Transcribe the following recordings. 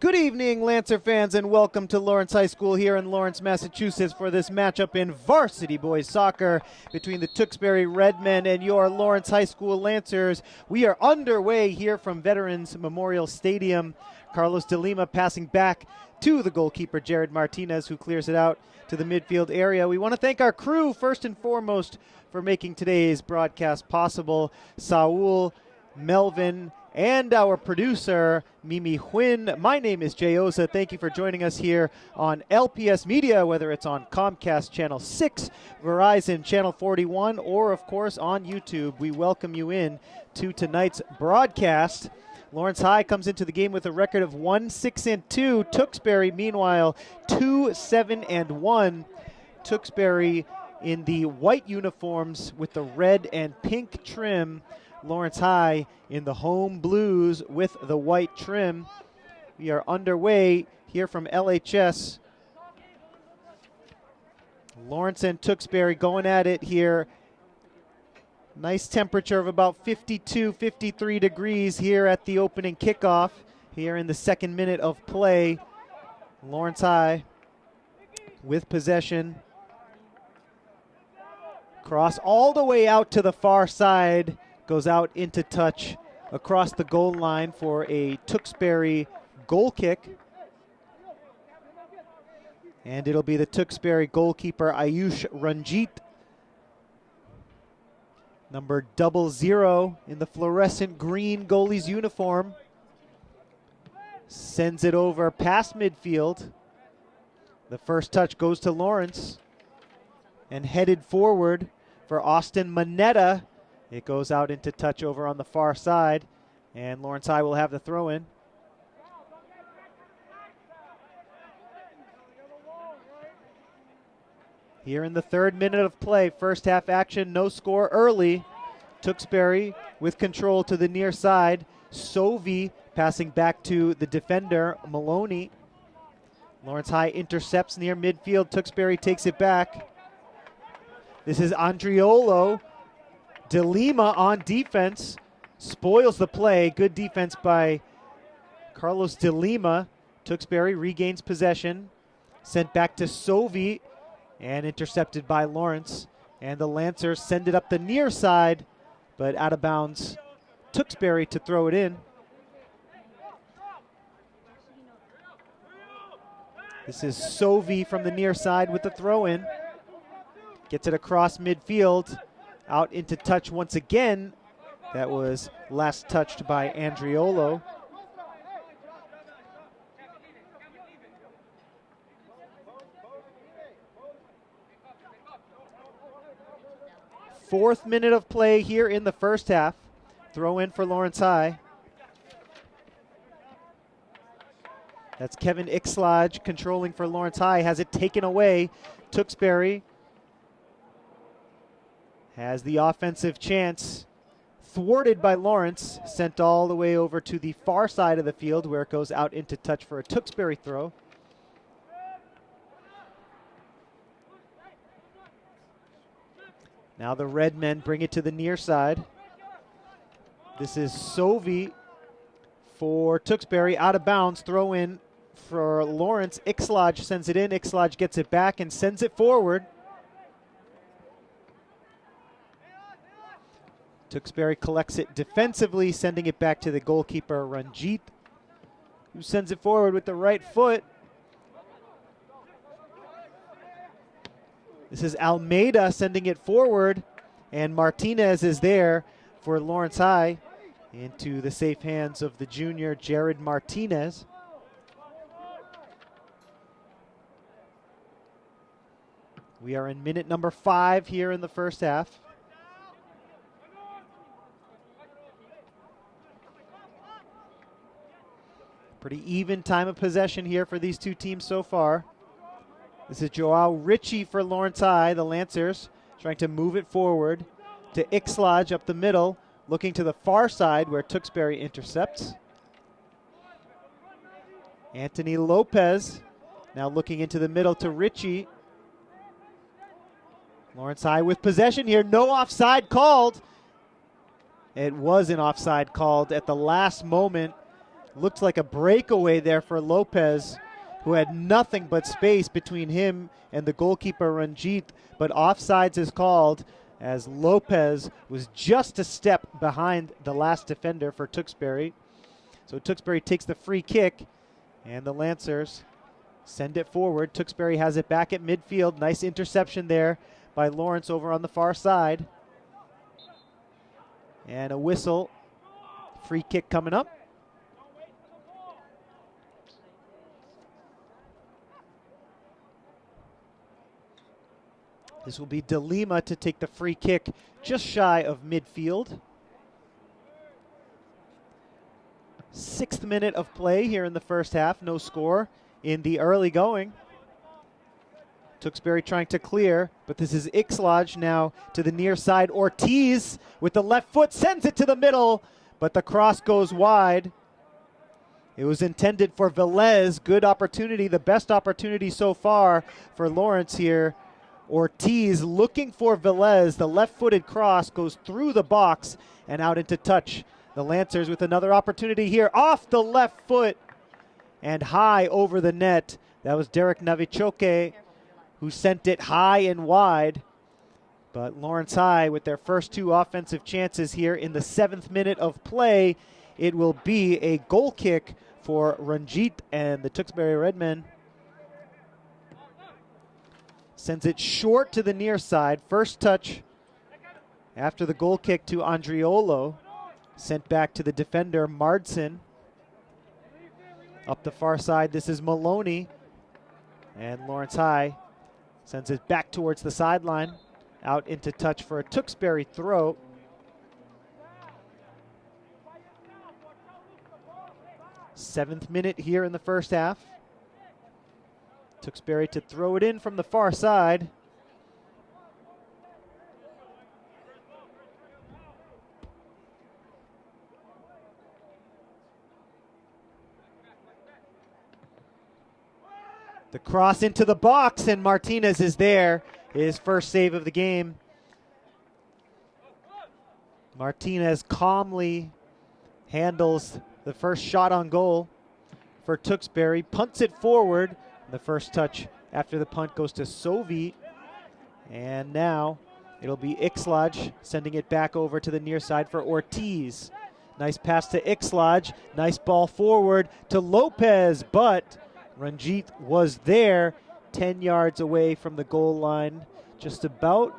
Good evening, Lancer fans, and welcome to Lawrence High School here in Lawrence, Massachusetts for this matchup in varsity boys soccer between the Tewksbury Redmen and your Lawrence High School Lancers. We are underway here from Veterans Memorial Stadium. Carlos de Lima passing back to the goalkeeper, Jared Martinez, who clears it out to the midfield area. We want to thank our crew, first and foremost, for making today's broadcast possible. Saul, Melvin, and our producer, Mimi Huynh. My name is Jay Oza. Thank you for joining us here on LPS Media, whether it's on Comcast Channel 6, Verizon Channel 41, or, of course, on YouTube. We welcome you in to tonight's broadcast. Lawrence High comes into the game with a record of 1-6-2. Tewksbury, meanwhile, 2-7-1. Tewksbury in the white uniforms with the red and pink trim. Lawrence High in the home blues with the white trim. We are underway here from LHS. Lawrence and Tewksbury going at it here. Nice temperature of about 52, 53 degrees here at the opening kickoff here in the second minute of play. Lawrence High with possession. Cross all the way out to the far side. Goes out into touch across the goal line for a Tewksbury goal kick. And it'll be the Tewksbury goalkeeper, Ayush Ranjit. Number 00 in the fluorescent green goalie's uniform. Sends it over past midfield. The first touch goes to Lawrence. And headed forward for Austin Manetta. It goes out into touch over on the far side, and Lawrence High will have the throw in. Here in the third minute of play, first half action, no score early. Tewksbury with control to the near side. Sovi passing back to the defender, Maloney. Lawrence High intercepts near midfield. Tewksbury takes it back. This is Andriolo. De Lima on defense, spoils the play. Good defense by Carlos de Lima. Tewksbury regains possession, sent back to Sovi, and intercepted by Lawrence. And the Lancers send it up the near side, but out of bounds. Tewksbury to throw it in. This is Sovi from the near side with the throw in. Gets it across midfield. Out into touch once again. That was last touched by Andriolo. Fourth minute of play here in the first half. Throw in for Lawrence High. That's Kevin Ixlage controlling for Lawrence High. Has it taken away. Tewksbury has the offensive chance, thwarted by Lawrence, sent all the way over to the far side of the field where it goes out into touch for a Tewksbury throw. Now the red men bring it to the near side. This is Sovi for Tewksbury, out of bounds, throw in for Lawrence. Ixlage sends it in, Ixlage gets it back and sends it forward. Tewksbury collects it defensively, sending it back to the goalkeeper, Ranjit, who sends it forward with the right foot. This is Almeida sending it forward, and Martinez is there for Lawrence High into the safe hands of the junior, Jared Martinez. We are in minute number 5 here in the first half. Pretty even time of possession here for these two teams so far. This is Joao Ritchie for Lawrence High, the Lancers, trying to move it forward to Ixlage up the middle, looking to the far side where Tewksbury intercepts. Anthony Lopez now looking into the middle to Ritchie. Lawrence High with possession here, no offside called. It was an offside called at the last moment. Looked like a breakaway there for Lopez, who had nothing but space between him and the goalkeeper Ranjit, but offsides is called as Lopez was just a step behind the last defender for Tewksbury. So Tewksbury takes the free kick, and the Lancers send it forward. Tewksbury has it back at midfield. Nice interception there by Lawrence over on the far side. And a whistle. Free kick coming up. This will be De Lima to take the free kick just shy of midfield. 6th minute of play here in the first half. No score in the early going. Tewksbury trying to clear, but this is Ixlaj now to the near side. Ortiz with the left foot sends it to the middle, but the cross goes wide. It was intended for Velez. Good opportunity, the best opportunity so far for Lawrence here. Ortiz looking for Velez. The left-footed cross goes through the box and out into touch. The Lancers with another opportunity here off the left foot and high over the net. That was Derek Navichoke who sent it high and wide. But Lawrence High with their first 2 offensive chances here in the 7th minute of play. It will be a goal kick for Ranjit and the Tewksbury Redmen. Sends it short to the near side. First touch after the goal kick to Andriolo. Sent back to the defender, Mardson. Up the far side, this is Maloney. And Lawrence High sends it back towards the sideline. Out into touch for a Tewksbury throw. Seventh minute here in the first half. Tewksbury to throw it in from the far side. The cross into the box, and Martinez is there. His first save of the game. Martinez calmly handles the first shot on goal for Tewksbury. Punts it forward. The first touch after the punt goes to Sovi. And now it'll be Ixlaj sending it back over to the near side for Ortiz. Nice pass to Ixlaj. Nice ball forward to Lopez, but Ranjit was there 10 yards away from the goal line. Just about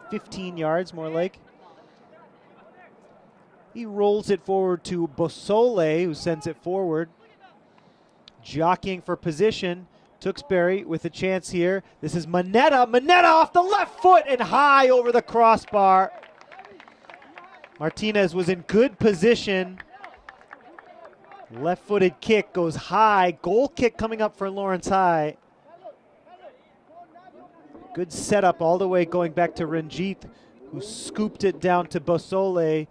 15 yards more like. He rolls it forward to Bosole, who sends it forward. Jockeying for position. Tewksbury with a chance here. This is Manetta. Manetta off the left foot and high over the crossbar. Martinez was in good position. Left-footed kick goes high. Goal kick coming up for Lawrence High. Good setup all the way going back to Ranjit, who scooped it down to Bosole.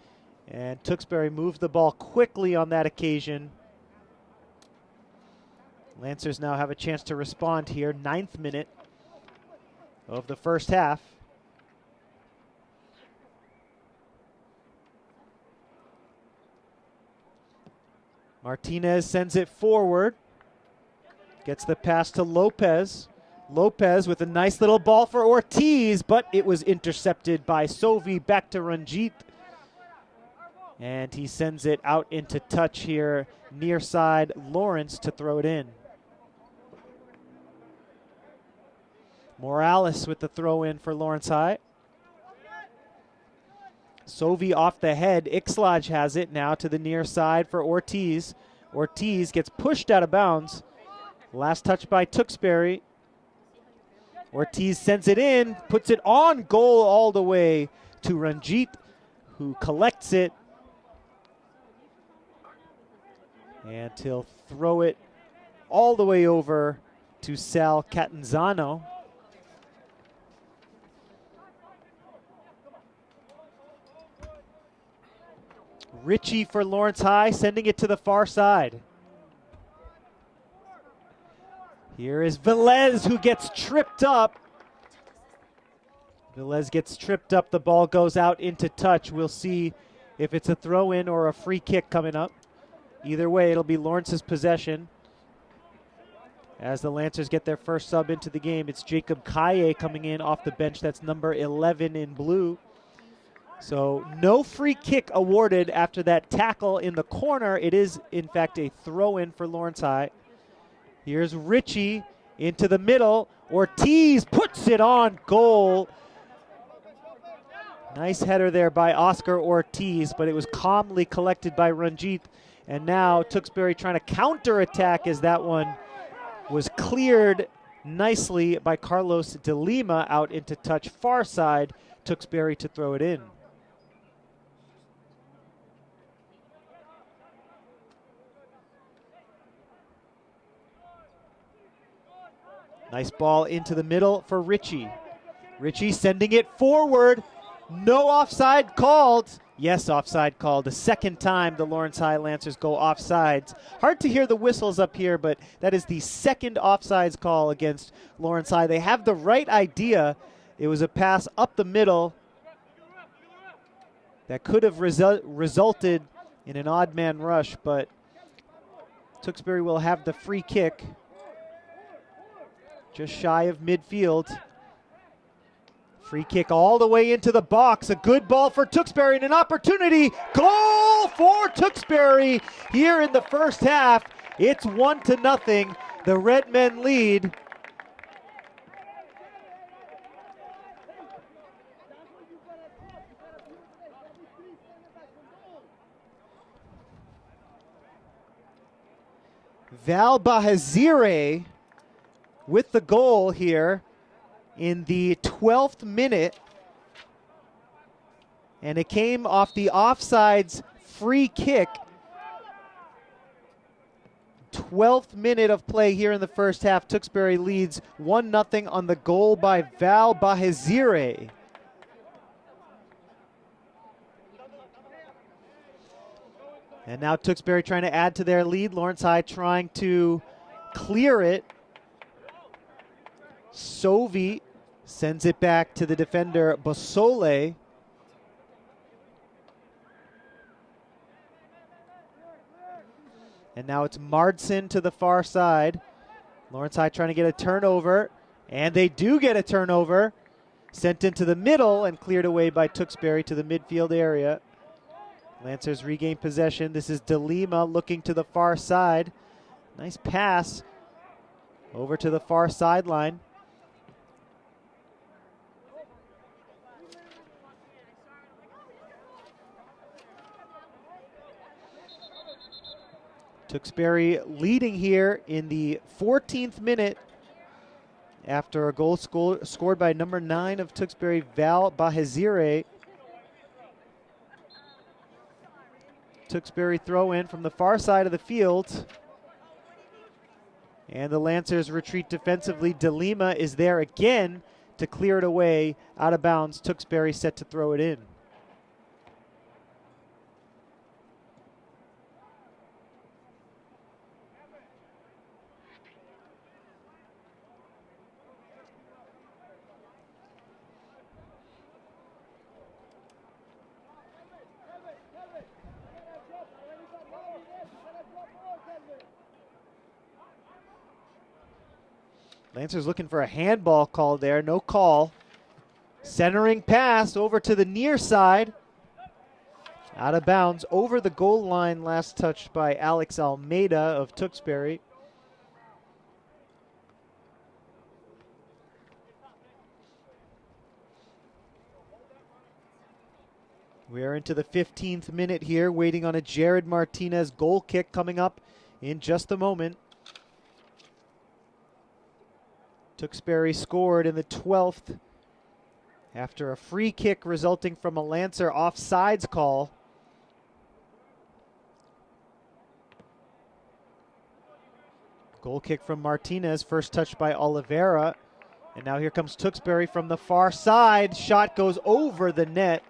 And Tewksbury moved the ball quickly on that occasion. Lancers now have a chance to respond here. 9th minute of the first half. Martinez sends it forward. Gets the pass to Lopez. Lopez with a nice little ball for Ortiz, but it was intercepted by Sovi. Back to Ranjit. And he sends it out into touch here. Near side, Lawrence to throw it in. Morales with the throw in for Lawrence High. Sovi off the head. Ixlaj has it now to the near side for Ortiz. Ortiz gets pushed out of bounds. Last touch by Tewksbury. Ortiz sends it in, puts it on goal all the way to Ranjit, who collects it. And he'll throw it all the way over to Sal Catanzano. Ritchie for Lawrence High, sending it to the far side. Here is Velez, who gets tripped up. Velez gets tripped up. The ball goes out into touch. We'll see if it's a throw-in or a free kick coming up. Either way, it'll be Lawrence's possession. As the Lancers get their first sub into the game, it's Jacob Kaye coming in off the bench. That's number 11 in blue. So no free kick awarded after that tackle in the corner. It is, in fact, a throw-in for Lawrence High. Here's Ritchie into the middle. Ortiz puts it on goal. Nice header there by Oscar Ortiz, but it was calmly collected by Ranjit. And now Tewksbury trying to counter-attack as that one was cleared nicely by Carlos de Lima out into touch far side. Tewksbury to throw it in. Nice ball into the middle for Ritchie. Ritchie sending it forward. No offside called. Yes, offside called. The second time the Lawrence High Lancers go offsides. Hard to hear the whistles up here, but that is the second offsides call against Lawrence High. They have the right idea. It was a pass up the middle that could have resulted in an odd man rush, but Tewksbury will have the free kick just shy of midfield. Free kick all the way into the box. A good ball for Tewksbury and an opportunity. Goal for Tewksbury here in the first half. It's 1-0. The Red Men lead. Val Bahazire with the goal here in the 12th minute, and it came off the offsides free kick. 12th minute of play here in the first half. Tewksbury leads 1-0 on the goal by Val Bahazire. And now Tewksbury trying to add to their lead. Lawrence High trying to clear it. Sovi sends it back to the defender Basole. And now it's Mardson to the far side. Lawrence High trying to get a turnover. And they do get a turnover. Sent into the middle and cleared away by Tewksbury to the midfield area. Lancers regain possession. This is De Lima looking to the far side. Nice pass over to the far sideline. Tewksbury leading here in the 14th minute after a goal scored by number 9 of Tewksbury, Val Bahazire. Tewksbury throw in from the far side of the field. And the Lancers retreat defensively. De Lima is there again to clear it away out of bounds. Tewksbury set to throw it in. Lancers looking for a handball call there. No call. Centering pass over to the near side. Out of bounds. Over the goal line. Last touched by Alex Almeida of Tewksbury. We are into the 15th minute here. Waiting on a Jared Martinez goal kick coming up in just a moment. Tewksbury scored in the 12th after a free kick resulting from a Lancer offsides call. Goal kick from Martinez, first touched by Oliveira. And now here comes Tewksbury from the far side. Shot goes over the net.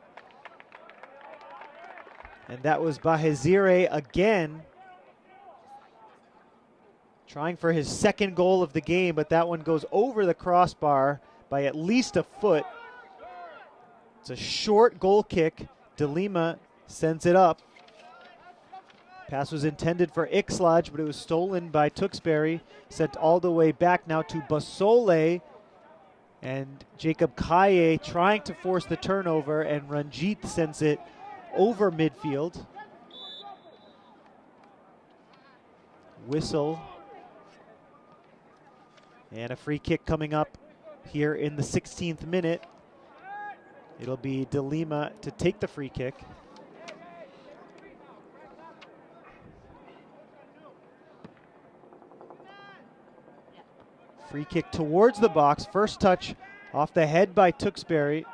And that was Bahazire again. Trying for his second goal of the game, but that one goes over the crossbar by at least a foot. It's a short goal kick. De Lima sends it up. Pass was intended for Ixlaj, but it was stolen by Tewksbury. Sent all the way back now to Basole. And Jacob Kaye trying to force the turnover, and Ranjit sends it over midfield. Whistle. And a free kick coming up here in the 16th minute. It'll be De Lima to take the free kick. Free kick towards the box. First touch off the head by Tewksbury.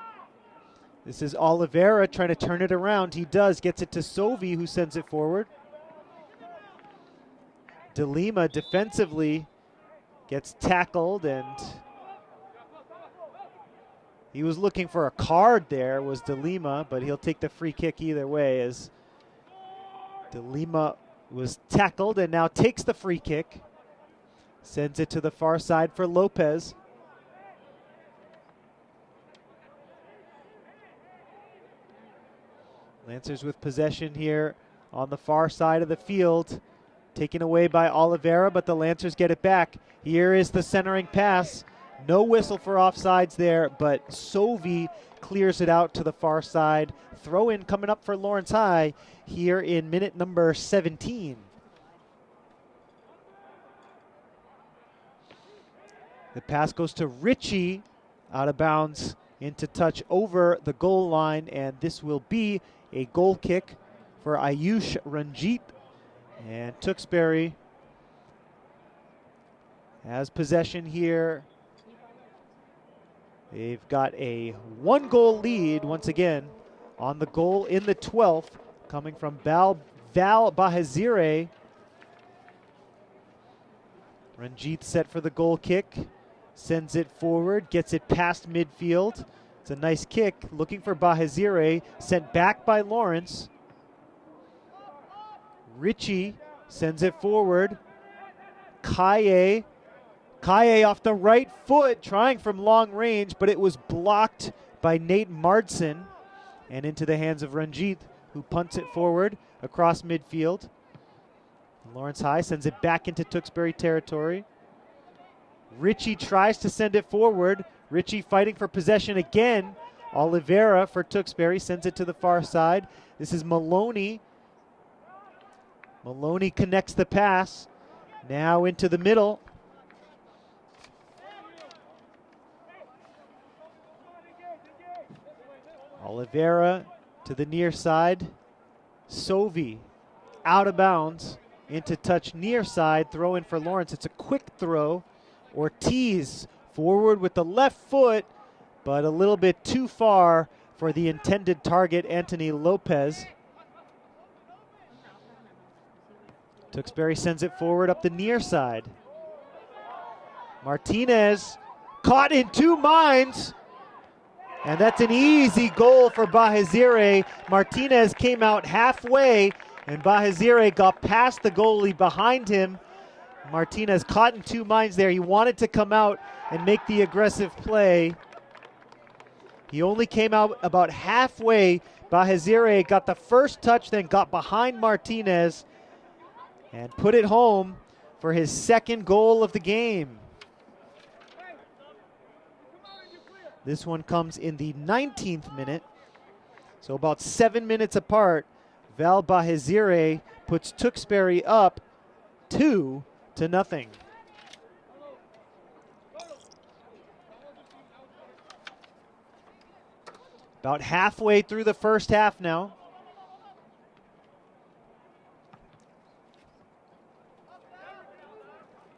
This is Oliveira trying to turn it around. He does. Gets it to Sovi, who sends it forward. De Lima defensively gets tackled, and he was looking for a card there, was De Lima, but he'll take the free kick either way, as De Lima was tackled and now takes the free kick. Sends it to the far side for Lopez. Lancers with possession here on the far side of the field. Taken away by Oliveira, but the Lancers get it back. Here is the centering pass. No whistle for offsides there, but Sovi clears it out to the far side. Throw in coming up for Lawrence High here in minute number 17. The pass goes to Ritchie, out of bounds into touch over the goal line, and this will be a goal kick for Ayush Ranjit. And Tewksbury has possession here. They've got a 1-goal lead once again on the goal in the 12th, coming from Val Bahazire. Ranjit set for the goal kick. Sends it forward, gets it past midfield. It's a nice kick, looking for Bahazire, sent back by Lawrence. Ritchie sends it forward. Kaye off the right foot, trying from long range, but it was blocked by Nate Mardson and into the hands of Ranjit, who punts it forward across midfield. Lawrence High sends it back into Tewksbury territory. Ritchie tries to send it forward. Ritchie fighting for possession again. Oliveira for Tewksbury sends it to the far side. This is Maloney. Maloney connects the pass. Now into the middle. Oliveira to the near side. Sovi out of bounds into touch near side. Throw in for Lawrence. It's a quick throw. Ortiz forward with the left foot, but a little bit too far for the intended target, Anthony Lopez. Tewksbury sends it forward up the near side. Martinez caught in two minds, and that's an easy goal for Bahazire. Martinez came out halfway, and Bahazire got past the goalie behind him. Martinez caught in two minds there. He wanted to come out and make the aggressive play. He only came out about halfway. Bahazire got the first touch, then got behind Martinez and put it home for his second goal of the game. This one comes in the 19th minute. So about 7 minutes apart, Val Bahazire puts Tewksbury up 2-0. About halfway through the first half now.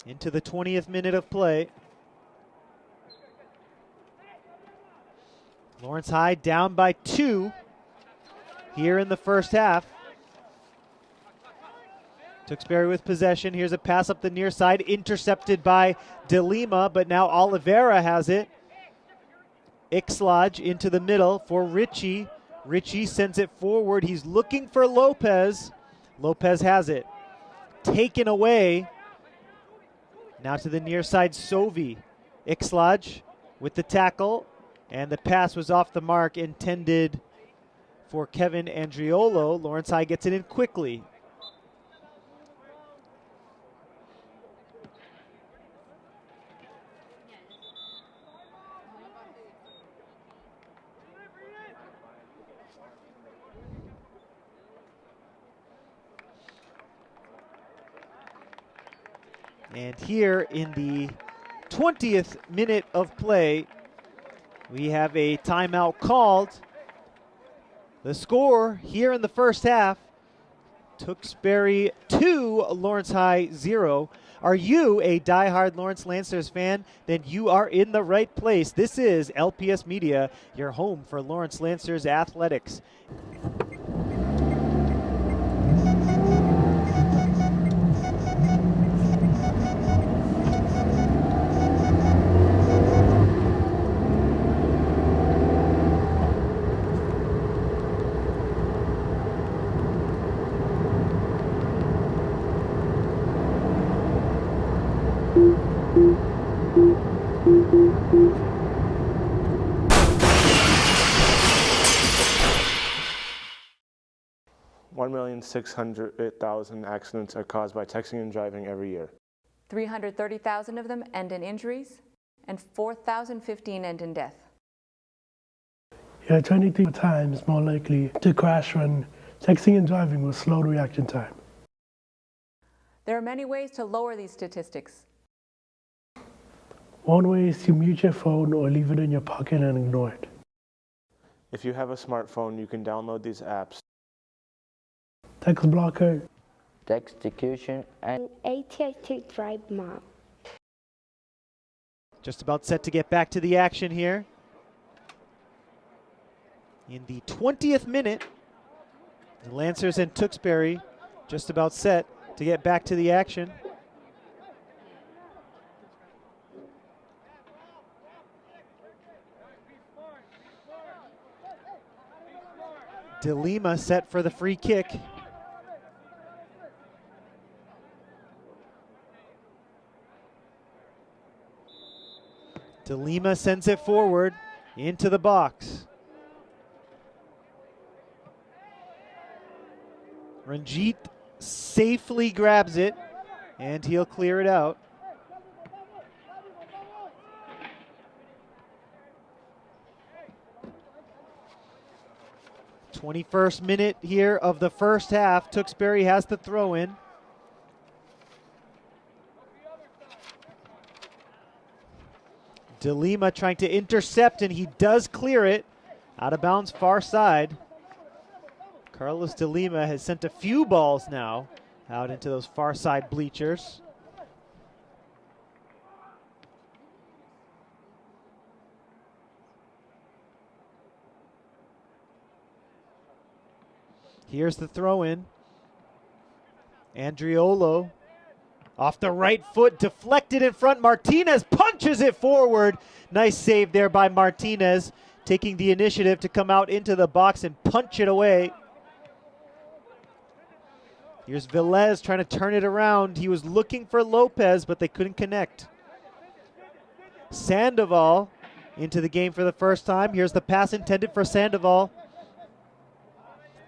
Into the 20th minute of play. Lawrence High down by 2 here in the first half. Tewksbury with possession. Here's a pass up the near side, intercepted by De Lima, but now Oliveira has it. Ixlaj into the middle for Ritchie. Ritchie sends it forward. He's looking for Lopez. Lopez has it. Taken away. Now to the near side, Sovi. Ixlaj with the tackle, and the pass was off the mark, intended for Kevin Andriolo. Lawrence High gets it in quickly. And here in the 20th minute of play, we have a timeout called. The score here in the first half, Tewksbury 2, Lawrence High 0. Are you a diehard Lawrence Lancers fan? Then you are in the right place. This is LPS Media, your home for Lawrence Lancers athletics. $1,600,000 accidents are caused by texting and driving every year. 330,000 of them end in injuries, and 4,015 end in death. You're 23 times more likely to crash when texting and driving with slow reaction time. There are many ways to lower these statistics. One way is to mute your phone or leave it in your pocket and ignore it. If you have a smartphone, you can download these apps. Text blocker, Execution, and ATI drive map. Just about set to get back to the action here. In the 20th minute, the Lancers and Tewksbury just about set to get back to the action. DeLima set for the free kick. DeLima sends it forward into the box. Ranjit safely grabs it, and he'll clear it out. '21st minute here of the first half. Tewksbury has the throw in. DeLima trying to intercept, and he does clear it. Out of bounds, far side. Carlos DeLima has sent a few balls now out into those far side bleachers. Here's the throw in. Andriolo off the right foot, deflected in front. Martinez punches it forward. Nice save there by Martinez, taking the initiative to come out into the box and punch it away. Here's Velez trying to turn it around. He was looking for Lopez, but they couldn't connect. Sandoval into the game for the first time. Here's the pass intended for Sandoval.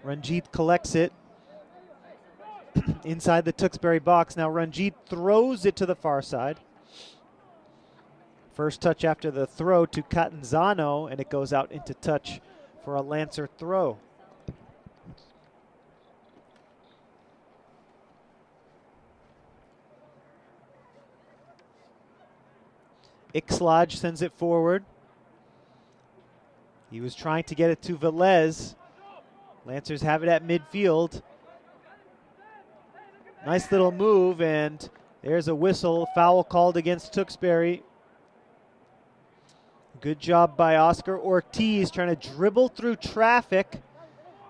Ranjit collects it inside the Tewksbury box. Now Ranjit throws it to the far side. First touch after the throw to Catanzano, and it goes out into touch for a Lancer throw. Ixlaj sends it forward. He was trying to get it to Velez. Lancers have it at midfield. Nice little move, and there's a whistle. Foul called against Tewksbury. Good job by Oscar Ortiz trying to dribble through traffic,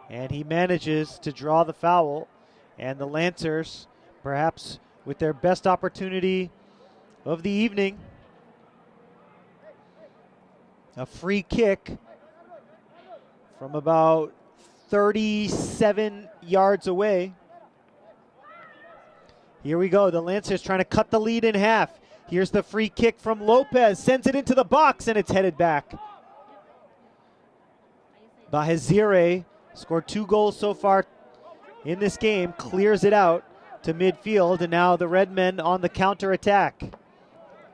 and he manages to draw the foul. And the Lancers, perhaps with their best opportunity of the evening, a free kick from about 37 yards away. Here we go. The Lancers trying to cut the lead in half. Here's the free kick from Lopez. Sends it into the box, and it's headed back. Bahezire scored 2 goals so far in this game. Clears it out to midfield, and now the Redmen on the counter-attack.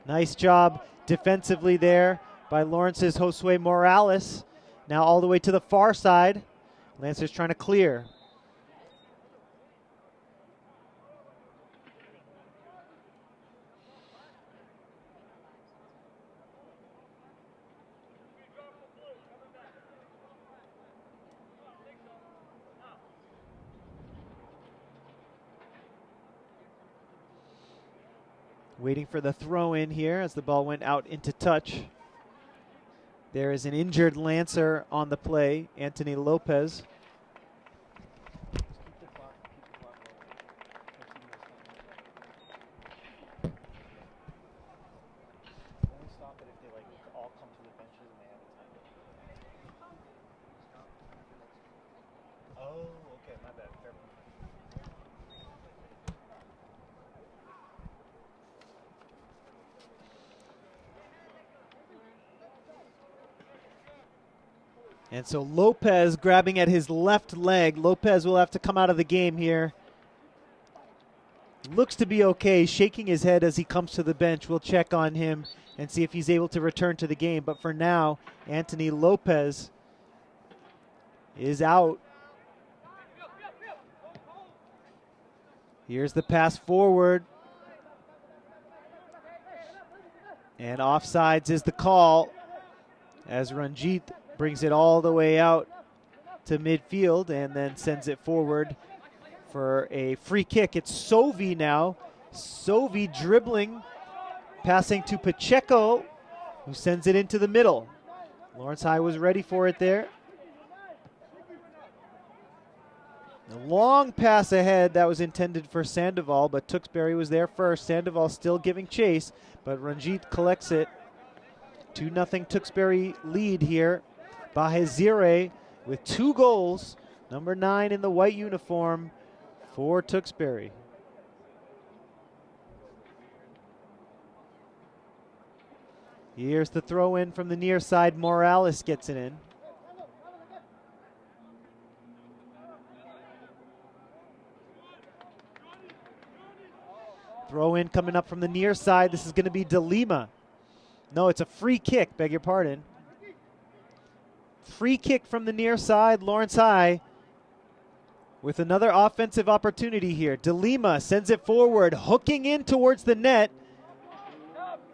Nice job defensively there by Lawrence's Josue Morales. Now all the way to the far side. Lancers trying to clear. Waiting for the throw in here as the ball went out into touch. There is an injured Lancer on the play, Anthony Lopez. And so Lopez grabbing at his left leg. Lopez will have to come out of the game here. Looks to be okay, shaking his head as he comes to the bench. We'll check on him and see if he's able to return to the game. But for now, Anthony Lopez is out. Here's the pass forward. And offsides is the call as Ranjit brings it all the way out to midfield and then sends it forward for a free kick. It's Sovi now. Sovi dribbling, passing to Pacheco, who sends it into the middle. Lawrence High was ready for it there. A long pass ahead that was intended for Sandoval, but Tewksbury was there first. Sandoval still giving chase, but Ranjit collects it. 2-0 Tewksbury lead here. Bahezire with 2 goals. Number 9 in the white uniform for Tewksbury. Here's the throw in from the near side. Morales gets it in. Throw in coming up from the near side. This is going to be De Lima. No, it's a free kick, beg your pardon. Free kick from the near side. Lawrence High with another offensive opportunity here. De Lima sends it forward, hooking in towards the net.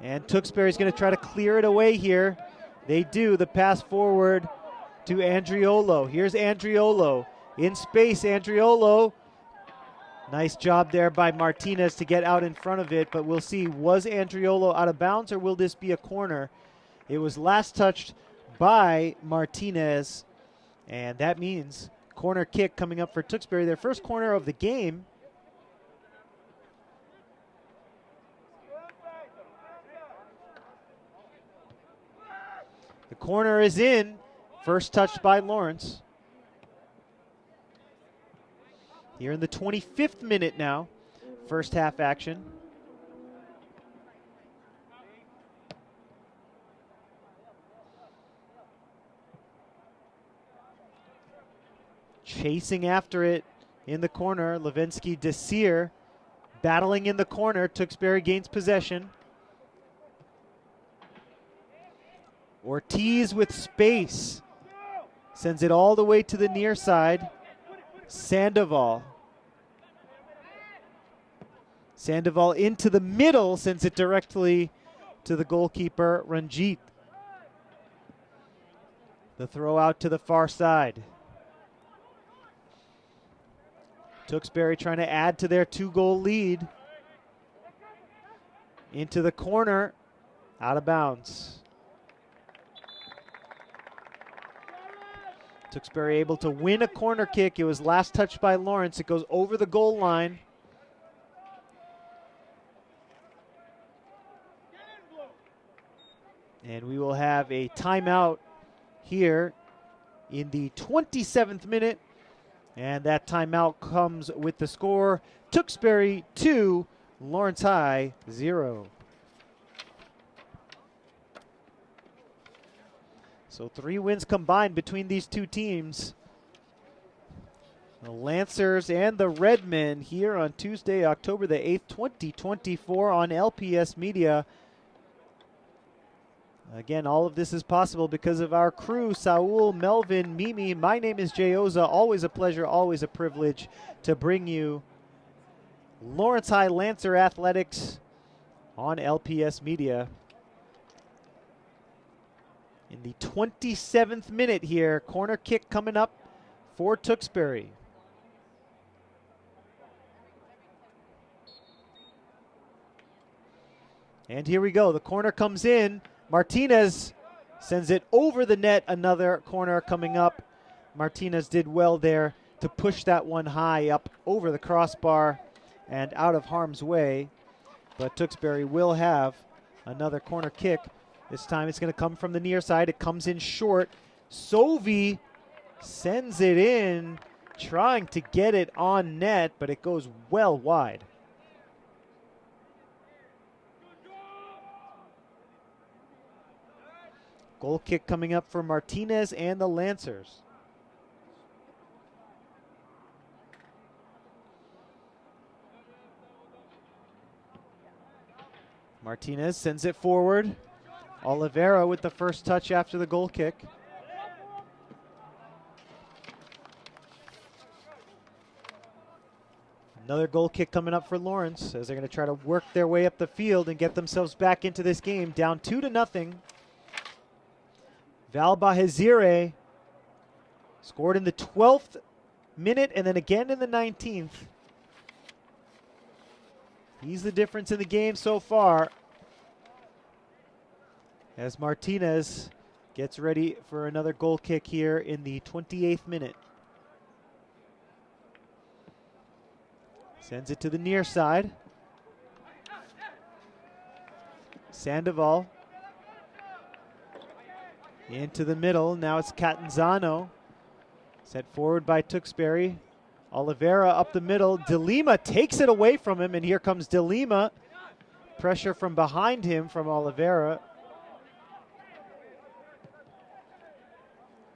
And Tewksbury's going to try to clear it away here. They do. The pass forward to Andriolo. Here's Andriolo. In space, Andriolo. Nice job there by Martinez to get out in front of it, but we'll see. Was Andriolo out of bounds or will this be a corner? It was last touched by Martinez, and that means corner kick coming up for Tewksbury, their first corner of the game. The corner is in, first touched by Lawrence. Here in the 25th minute now, first half action. Chasing after it in the corner, Levinsky Desir battling in the corner. Tewksbury gains possession. Ortiz with space, sends it all the way to the near side. Sandoval. Sandoval into the middle, sends it directly to the goalkeeper, Ranjit. The throw out to the far side. Tewksbury trying to add to their 2-goal lead. Into the corner, out of bounds. Tewksbury able to win a corner kick. It was last touched by Lawrence. It goes over the goal line. And we will have a timeout here in the 27th minute. And that timeout comes with the score. Tewksbury 2, Lawrence High 0. So 3 wins combined between these two teams. The Lancers and the Redmen here on Tuesday, October the 8th, 2024 on LPS Media. Again, all of this is possible because of our crew, Saul, Melvin, Mimi. My name is Jay Oza. Always a pleasure, always a privilege to bring you Lawrence High Lancer Athletics on LPS Media. In the 27th minute here, corner kick coming up for Tewksbury. And here we go. The corner comes in. Martinez sends it over the net. Another corner coming up. Martinez did well there to push that one high up over the crossbar and out of harm's way. But Tewksbury will have another corner kick. This time it's going to come from the near side. It comes in short. Sovi sends it in, trying to get it on net, but it goes well wide. Goal kick coming up for Martinez and the Lancers. Martinez sends it forward. Oliveira with the first touch after the goal kick. Another goal kick coming up for Lawrence as they're going to try to work their way up the field and get themselves back into this game. Down 2-0. Valbahezire scored in the 12th minute and then again in the 19th. He's the difference in the game so far as Martinez gets ready for another goal kick here in the 28th minute. Sends it to the near side. Sandoval into the middle. Now it's Catanzano. Set forward by Tewksbury. Oliveira up the middle. De Lima takes it away from him, and here comes De Lima. Pressure from behind him from Oliveira.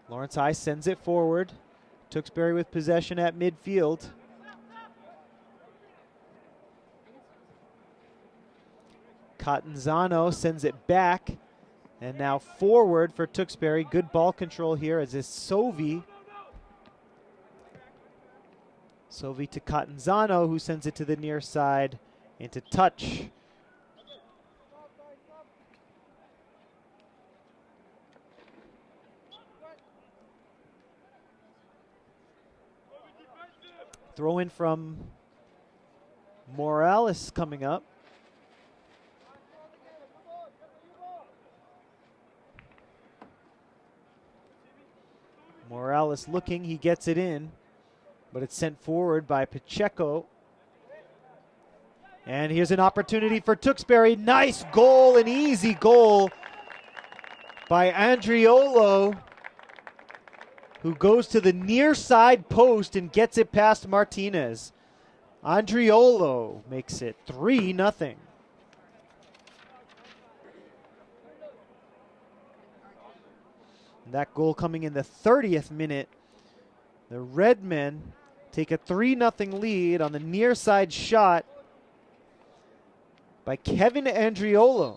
Lawrence High sends it forward. Tewksbury with possession at midfield. Catanzano sends it back. And now forward for Tewksbury. Good ball control here as is Sovi. Sovi to Catanzano, who sends it to the near side into touch. Throw in from Morales coming up. Morales looking, he gets it in, but it's sent forward by Pacheco. And here's an opportunity for Tewksbury. Nice goal, an easy goal by Andriolo, who goes to the near side post and gets it past Martinez. Andriolo makes it 3-0. That goal coming in the 30th minute. The Redmen take a 3-0 lead on the near side shot by Kevin Andriolo.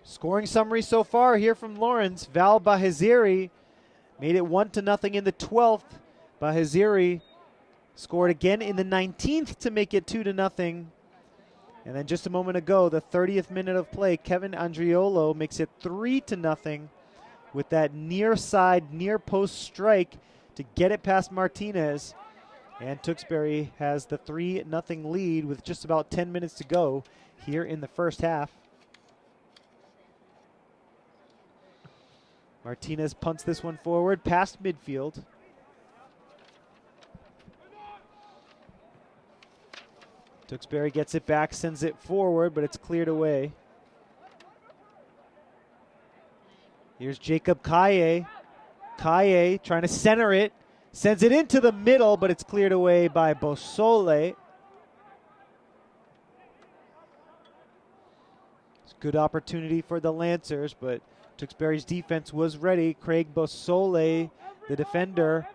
Scoring summary so far here from Lawrence. Valbahezire made it 1-0 in the 12th. Baheziri scored again in the 19th to make it 2-0. And then just a moment ago, the 30th minute of play, Kevin Andriolo makes it 3-0 with that near side, near post strike to get it past Martinez. And Tewksbury has the 3-0 lead with just about 10 minutes to go here in the first half. Martinez punts this one forward past midfield. Tewksbury gets it back, sends it forward, but it's cleared away. Here's Jacob Kaye. Kaye trying to center it, sends it into the middle, but it's cleared away by Bosole. It's a good opportunity for the Lancers, but Tewksbury's defense was ready. Craig Bosole, the defender.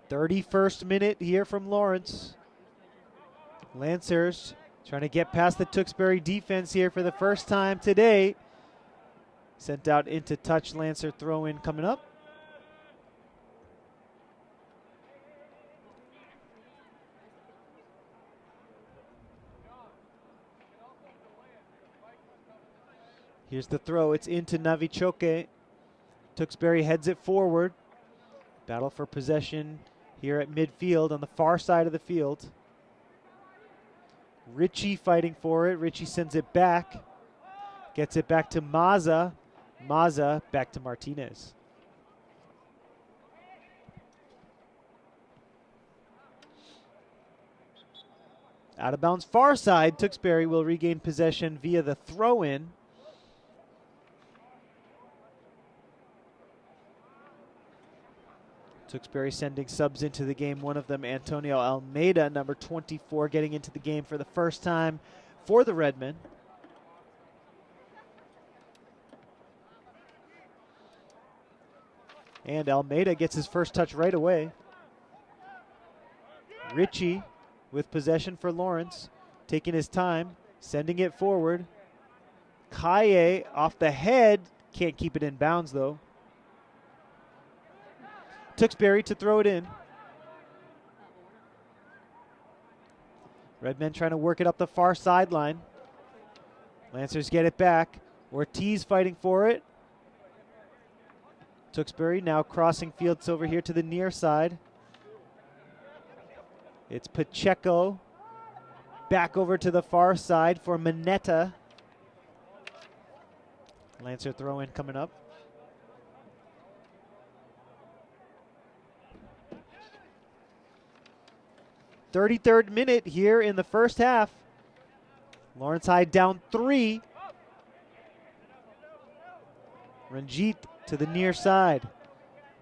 "31st minute here from Lawrence. Lancers trying to get past the Tewksbury defense here for the first time today. Sent out into touch. Lancer throw in coming up. Here's the throw. It's into Navichoke. Tewksbury heads it forward. Battle for possession here at midfield on the far side of the field. Ritchie fighting for it. Ritchie sends it back. Gets it back to Maza. Maza back to Martinez. Out of bounds far side. Tewksbury will regain possession via the throw-in. Tewksbury sending subs into the game. One of them, Antonio Almeida, number 24, getting into the game for the first time for the Redmen. And Almeida gets his first touch right away. Ritchie with possession for Lawrence, taking his time, sending it forward. Kaye off the head, can't keep it in bounds though. Tewksbury to throw it in. Redmen trying to work it up the far sideline. Lancers get it back. Ortiz fighting for it. Tewksbury now crossing fields over here to the near side. It's Pacheco back over to the far side for Mineta. Lancer throw in coming up. .33rd minute here in the first half. Lawrence High down 3. Ranjit to the near side.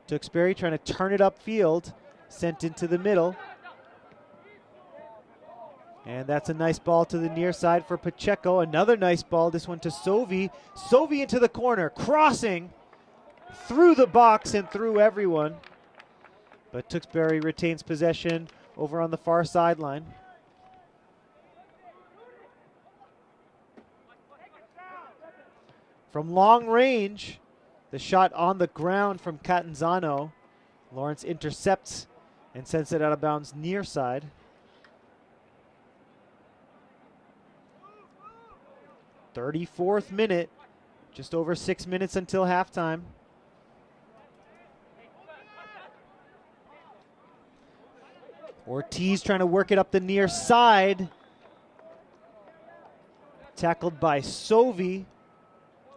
Tewksbury trying to turn it upfield. Sent into the middle. And that's a nice ball to the near side for Pacheco. Another nice ball, this one to Sovi. Sovi into the corner, crossing through the box and through everyone. But Tewksbury retains possession over on the far sideline. From long range, the shot on the ground from Catanzano. Lawrence intercepts and sends it out of bounds near side. .34th minute, just over 6 minutes until halftime. Ortiz trying to work it up the near side. Tackled by Sovi.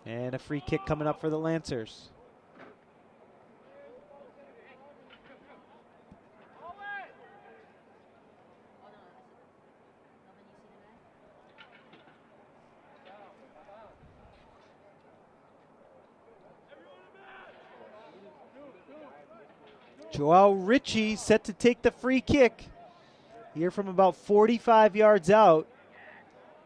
And a free kick coming up for the Lancers. Joao Ritchie set to take the free kick here from about 45 yards out.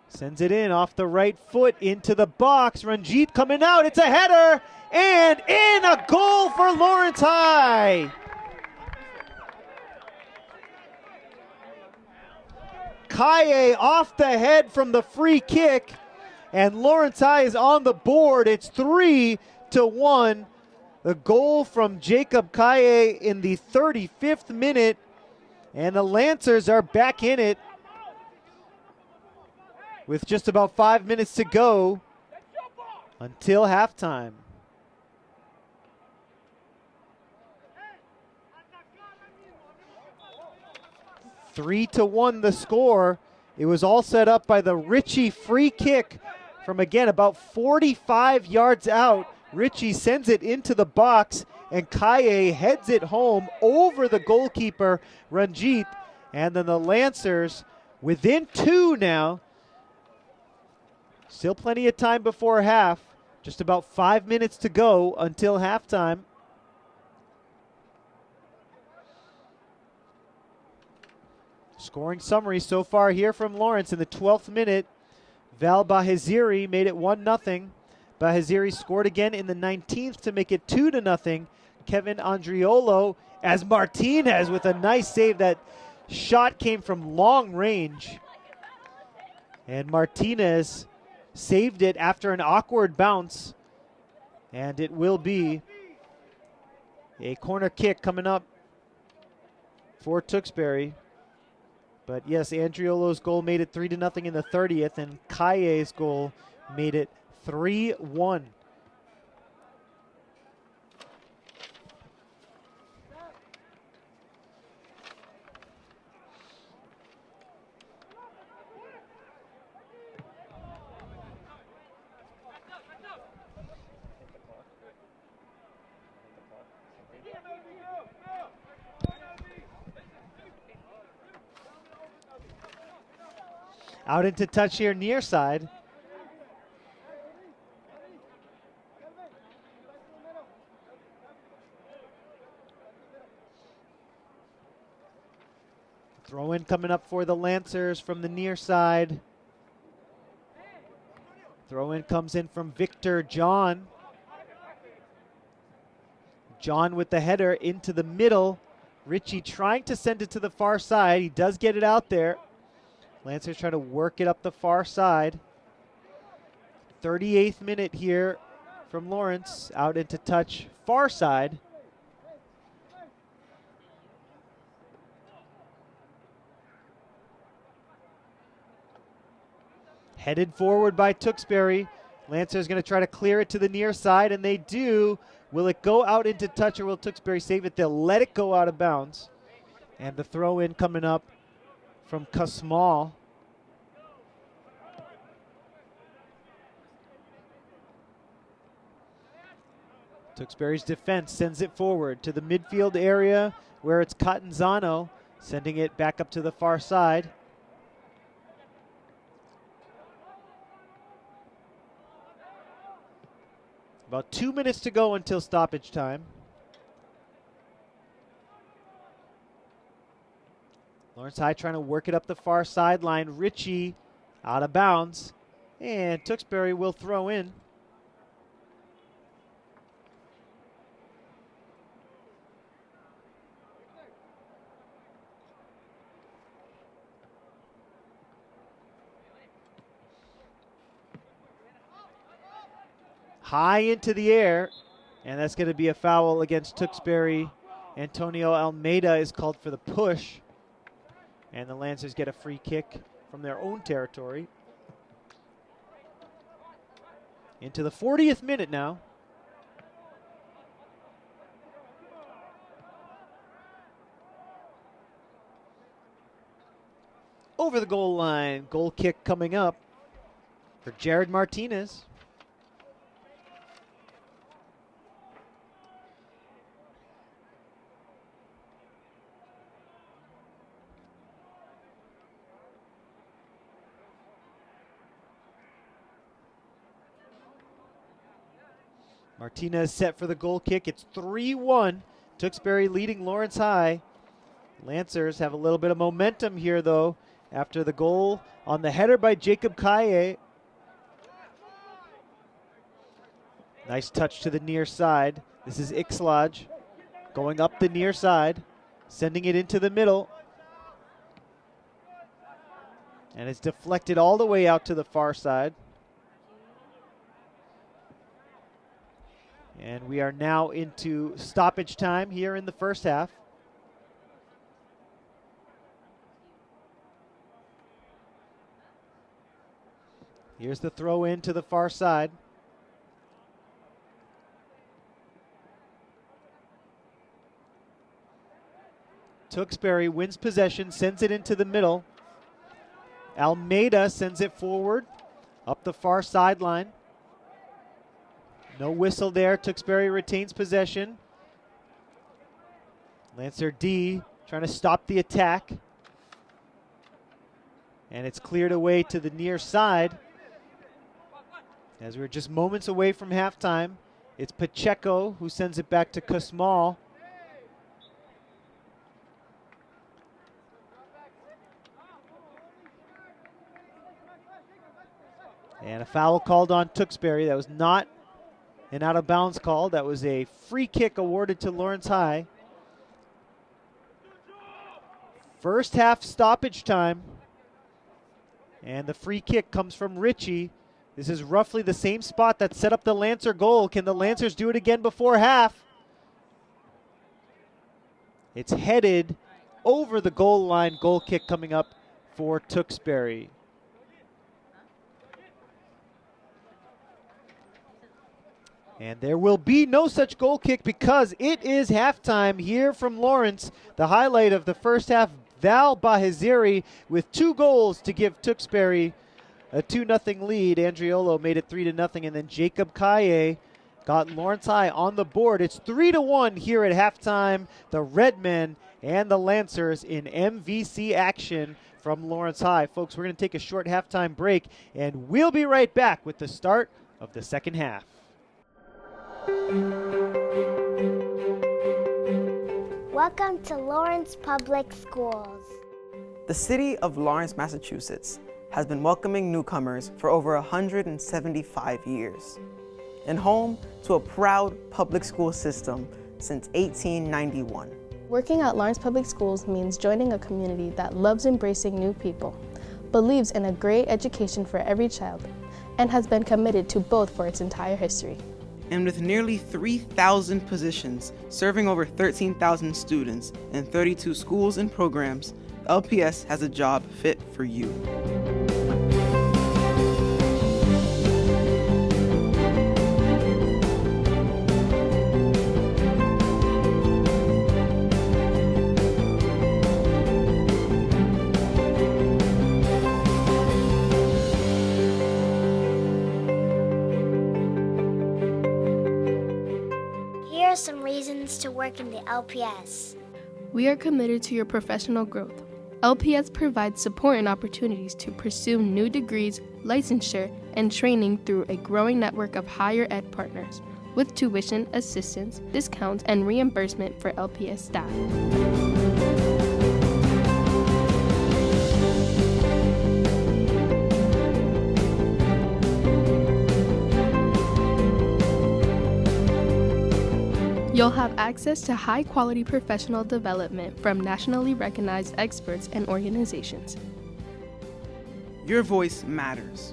Sends it in off the right foot into the box. Ranjit coming out. It's a header and in, a goal for Lawrence High. Kaye off the head from the free kick, and Lawrence High is on the board. It's 3-1. The goal from Jacob Kaye in the 35th minute, and the Lancers are back in it with just about 5 minutes to go until halftime. Three to 1 the score. It was all set up by the Ritchie free kick from, again, about 45 yards out. Ritchie sends it into the box, and Kaye heads it home over the goalkeeper, Ranjit. And then the Lancers within 2 now. Still plenty of time before half. Just about 5 minutes to go until halftime. Scoring summary so far here from Lawrence in the 12th minute. Val Bahiziri made it 1-0. Bahiziri scored again in the 19th to make it 2-0. Kevin Andriolo as Martinez with a nice save. That shot came from long range. And Martinez saved it after an awkward bounce. And it will be a corner kick coming up for Tewksbury. But yes, Andriolo's goal made it 3-0 in the 30th, and Kaye's goal made it 3-1. Out into touch here near side. Throw in coming up for the Lancers from the near side. Throw in comes in from Victor John. John with the header into the middle. Richie trying to send it to the far side. He does get it out there. Lancers trying to work it up the far side. 38th minute here from Lawrence. Out into touch, far side. Headed forward by Tewksbury. Lancers going to try to clear it to the near side, and they do. Will it go out into touch, or will Tewksbury save it? They'll let it go out of bounds. And the throw in coming up from Kasmal. Tewksbury's defense sends it forward to the midfield area where it's Catanzano, sending it back up to the far side. About 2 minutes to go until stoppage time. Lawrence High trying to work it up the far sideline. Richie out of bounds. And Tewksbury will throw in. High into the air, and that's going to be a foul against Tewksbury. Antonio Almeida is called for the push, and the Lancers get a free kick from their own territory. Into the 40th minute now. Over the goal line, goal kick coming up for Jared Martinez. Martinez set for the goal kick. It's 3-1. Tewksbury leading Lawrence High. Lancers have a little bit of momentum here, though, after the goal on the header by Jacob Kaye. Nice touch to the near side. This is Ixlaj going up the near side, sending it into the middle. And it's deflected all the way out to the far side. And we are now into stoppage time here in the first half. Here's the throw in to the far side. Tewksbury wins possession, sends it into the middle. Almeida sends it forward up the far sideline. No whistle there. Tewksbury retains possession. Lancer D trying to stop the attack. And it's cleared away to the near side. As we're just moments away from halftime, it's Pacheco who sends it back to Kasmal. And a foul called on Tewksbury. That was not an out-of-bounds call. That was a free kick awarded to Lawrence High. First half stoppage time. And the free kick comes from Richie. This is roughly the same spot that set up the Lancer goal. Can the Lancers do it again before half? It's headed over the goal line. Goal kick coming up for Tewksbury. And there will be no such goal kick because it is halftime here from Lawrence. The highlight of the first half, Val Bahiziri with 2 goals to give Tewksbury a 2-0 lead. Andriolo made it 3-0, and then Jacob Kaye got Lawrence High on the board. It's 3-1 here at halftime. The Redmen and the Lancers in MVC action from Lawrence High. Folks, we're going to take a short halftime break, and we'll be right back with the start of the second half. Welcome to Lawrence Public Schools. The city of Lawrence, Massachusetts has been welcoming newcomers for over 175 years and home to a proud public school system since 1891. Working at Lawrence Public Schools means joining a community that loves embracing new people, believes in a great education for every child, and has been committed to both for its entire history. And with nearly 3,000 positions serving over 13,000 students in 32 schools and programs, LPS has a job fit for you. Here are some reasons to work in the LPS. We are committed to your professional growth. LPS provides support and opportunities to pursue new degrees, licensure, and training through a growing network of higher ed partners, with tuition, assistance, discounts, and reimbursement for LPS staff. You'll have access to high-quality professional development from nationally recognized experts and organizations. Your voice matters.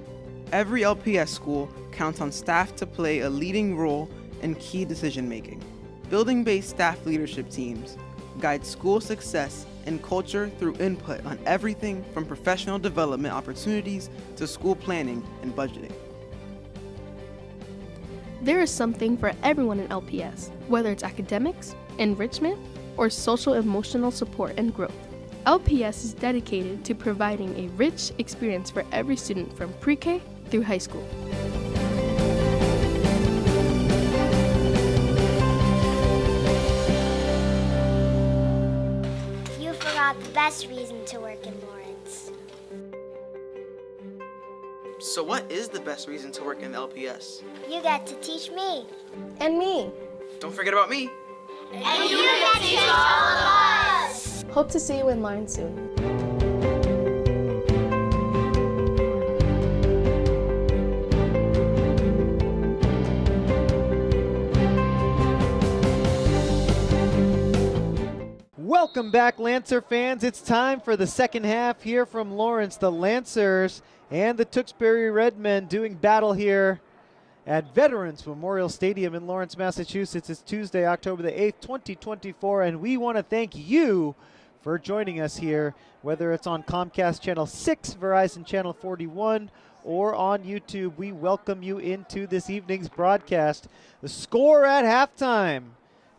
Every LPS school counts on staff to play a leading role in key decision-making. Building-based staff leadership teams guide school success and culture through input on everything from professional development opportunities to school planning and budgeting. There is something for everyone in LPS, whether it's academics, enrichment, or social-emotional support and growth. LPS is dedicated to providing a rich experience for every student from pre-K through high school. You forgot the best reason to work in Lawrence. So what is the best reason to work in LPS? You get to teach me. And me! Don't forget about me. And you get to teach all of us. Hope to see you in Lawrence soon. Welcome back, Lancer fans. It's time for the second half here from Lawrence. The Lancers and the Tewksbury Redmen doing battle here at Veterans Memorial Stadium in Lawrence, Massachusetts. It's Tuesday, October the 8th, 2024, and we want to thank you for joining us here, whether it's on Comcast Channel 6, Verizon Channel 41, or on YouTube. We welcome you into this evening's broadcast. The score at halftime: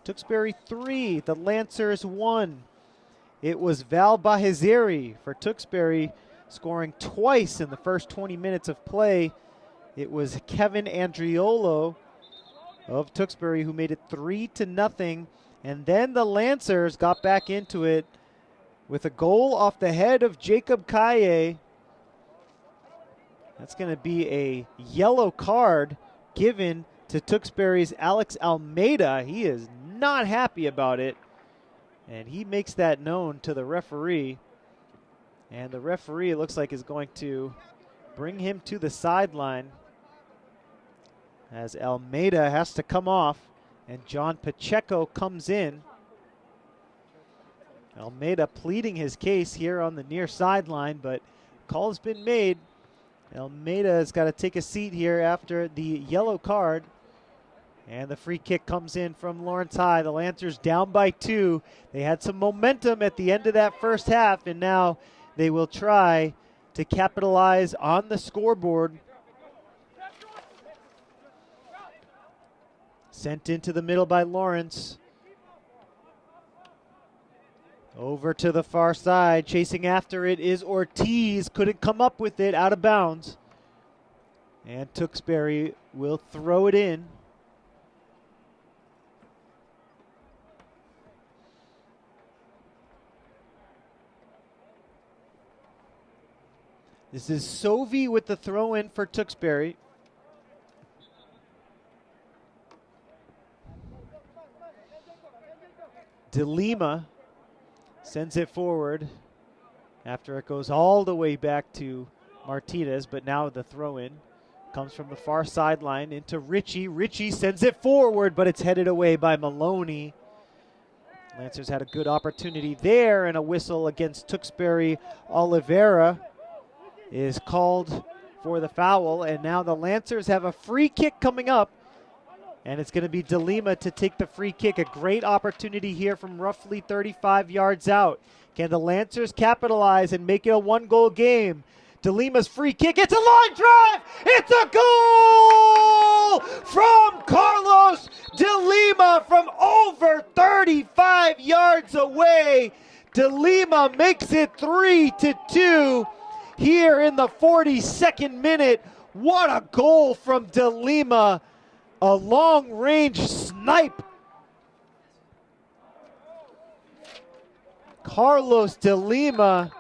Tewksbury 3, the Lancers 1. It was Val Bahiziri for Tewksbury, scoring twice in the first 20 minutes of play. It was Kevin Andriolo of Tewksbury who made it 3-0, and then the Lancers got back into it with a goal off the head of Jacob Kaye. That's going to be a yellow card given to Tewksbury's Alex Almeida. He is not happy about it, and he makes that known to the referee. And the referee, it looks like, is going to bring him to the sideline as Almeida has to come off and John Pacheco comes in. Almeida pleading his case here on the near sideline, but call has been made. Almeida has got to take a seat here after the yellow card. And the free kick comes in from Lawrence High. The Lancers down by 2. They had some momentum at the end of that first half, and now they will try to capitalize on the scoreboard. Sent into the middle by Lawrence. Over to the far side. Chasing after it is Ortiz. Couldn't come up with it. Out of bounds. And Tewksbury will throw it in. This is Sovey with the throw in for Tewksbury. DeLima sends it forward after it goes all the way back to Martinez, but now the throw in comes from the far sideline into Ritchie. Ritchie sends it forward, but it's headed away by Maloney. Lancers had a good opportunity there, and a whistle against Tewksbury. Oliveira is called for the foul, and now the Lancers have a free kick coming up, and it's going to be DeLima to take the free kick. A great opportunity here from roughly 35 yards out. Can the Lancers capitalize and make it a one-goal game? DeLima's free kick, it's a line drive! It's a goal from Carlos DeLima from over 35 yards away. DeLima makes it 3-2 here in the 42nd minute. What a goal from DeLima. A long-range snipe. Carlos DeLima.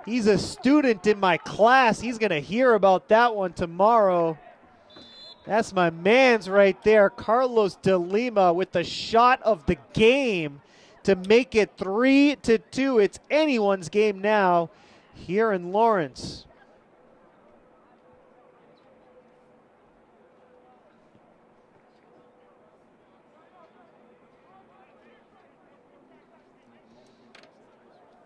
He's a student in my class. He's going to hear about that one tomorrow. That's my man's right there. Carlos DeLima with the shot of the game to make it 3-2. It's anyone's game now here in Lawrence.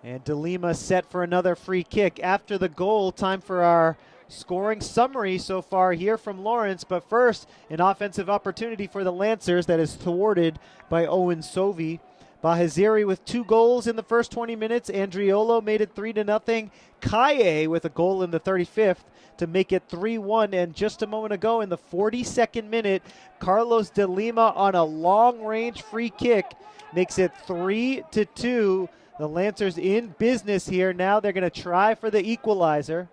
And DeLima set for another free kick after the goal. Time for our scoring summary so far here from Lawrence. But first, an offensive opportunity for the Lancers that is thwarted by Owen Sovey. Bahaziri with 2 goals in the first 20 minutes. Andriolo made it 3-0. Kaye with a goal in the 35th to make it 3-1. And just a moment ago in the 42nd minute, Carlos DeLima on a long-range free kick makes it 3-2. The Lancers in business here. Now they're going to try for the equalizer.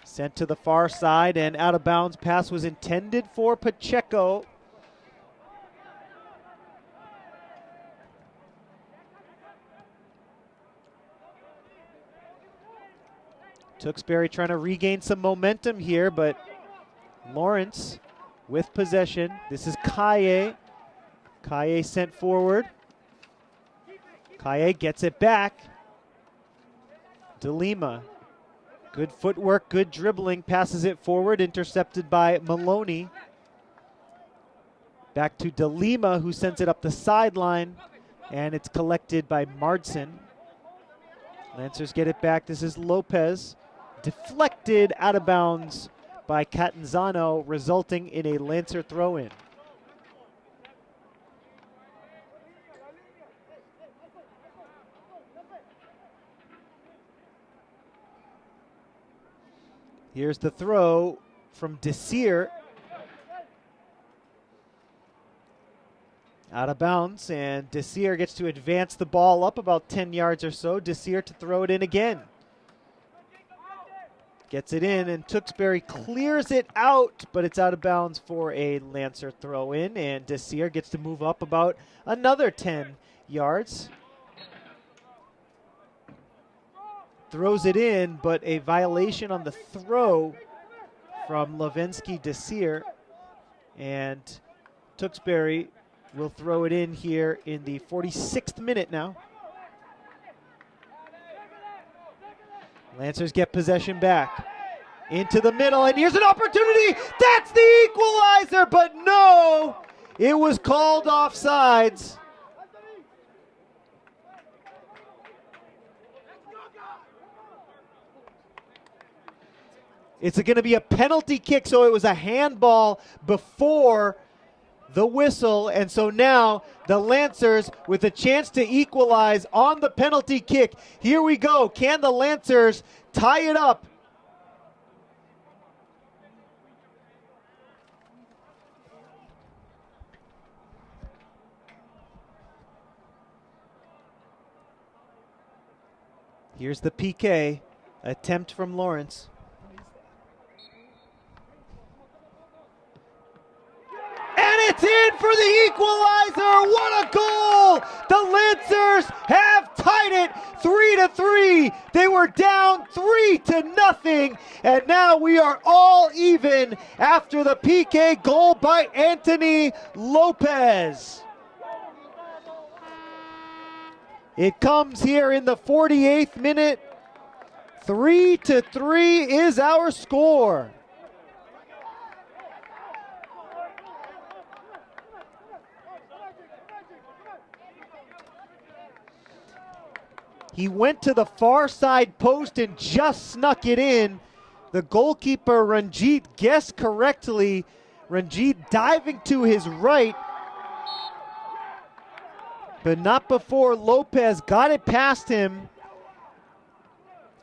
Sent to the far side, and out of bounds pass was intended for Pacheco. Tewksbury trying to regain some momentum here, but Lawrence with possession. This is Kaye. Kaye sent forward. Kaye gets it back. DeLima. Good footwork, good dribbling, passes it forward, intercepted by Maloney. Back to DeLima, who sends it up the sideline, and it's collected by Mardson. Lancers get it back. This is Lopez. Deflected out of bounds by Catanzano, resulting in a Lancer throw-in. Here's the throw from Desir. Out of bounds, and Desir gets to advance the ball up about 10 yards or so. Desir to throw it in again. Gets it in, and Tewksbury clears it out, but it's out of bounds for a Lancer throw in, and Desir gets to move up about another 10 yards. Throws it in, but a violation on the throw from Levinsky Desir, and Tewksbury will throw it in here in the 46th minute now. Lancers get possession back into the middle, and here's an opportunity. That's the equalizer, but no, it was called offsides. It's going to be a penalty kick, so it was a handball before the whistle, and so now the Lancers with a chance to equalize on the penalty kick. Here we go. Can the Lancers tie it up? Here's the PK attempt from Lawrence. And it's in for the equalizer. What a goal! The Lancers have tied it 3-3. They were down 3-0, and now we are all even after the PK goal by Anthony Lopez. It comes here in the 48th minute. 3-3 is our score. He went to the far side post and just snuck it in. The goalkeeper, Ranjit, guessed correctly. Ranjit diving to his right, but not before Lopez got it past him.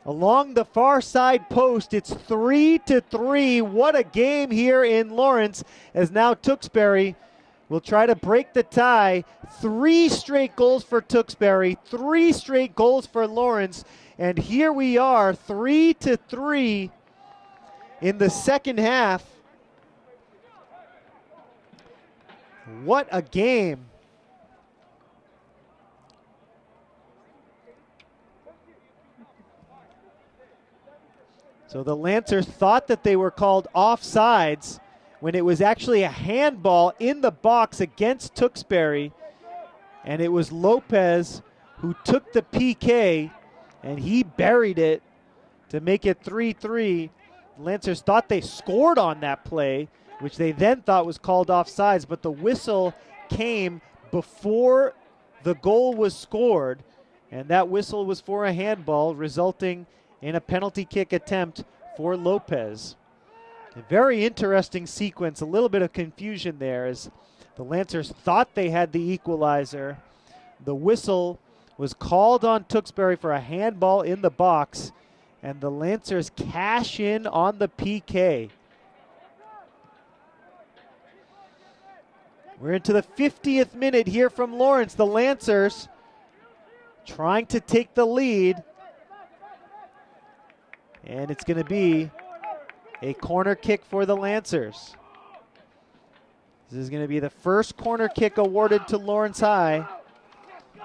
Along the far side post, it's 3-3. What a game here in Lawrence, as now Tewksbury will try to break the tie. 3 straight goals for Tewksbury, 3 straight goals for Lawrence, and here we are, 3-3 in the second half. What a game. So the Lancers thought that they were called offsides when it was actually a handball in the box against Tewksbury. And it was Lopez who took the PK, and he buried it to make it 3-3. Lancers thought they scored on that play, which they then thought was called offsides, but the whistle came before the goal was scored, and that whistle was for a handball, resulting in a penalty kick attempt for Lopez. A very interesting sequence, a little bit of confusion there as the Lancers thought they had the equalizer. The whistle was called on Tewksbury for a handball in the box, and the Lancers cash in on the PK. We're into the 50th minute here from Lawrence. The Lancers trying to take the lead. And it's going to be a corner kick for the Lancers. This is going to be the first corner kick awarded to Lawrence High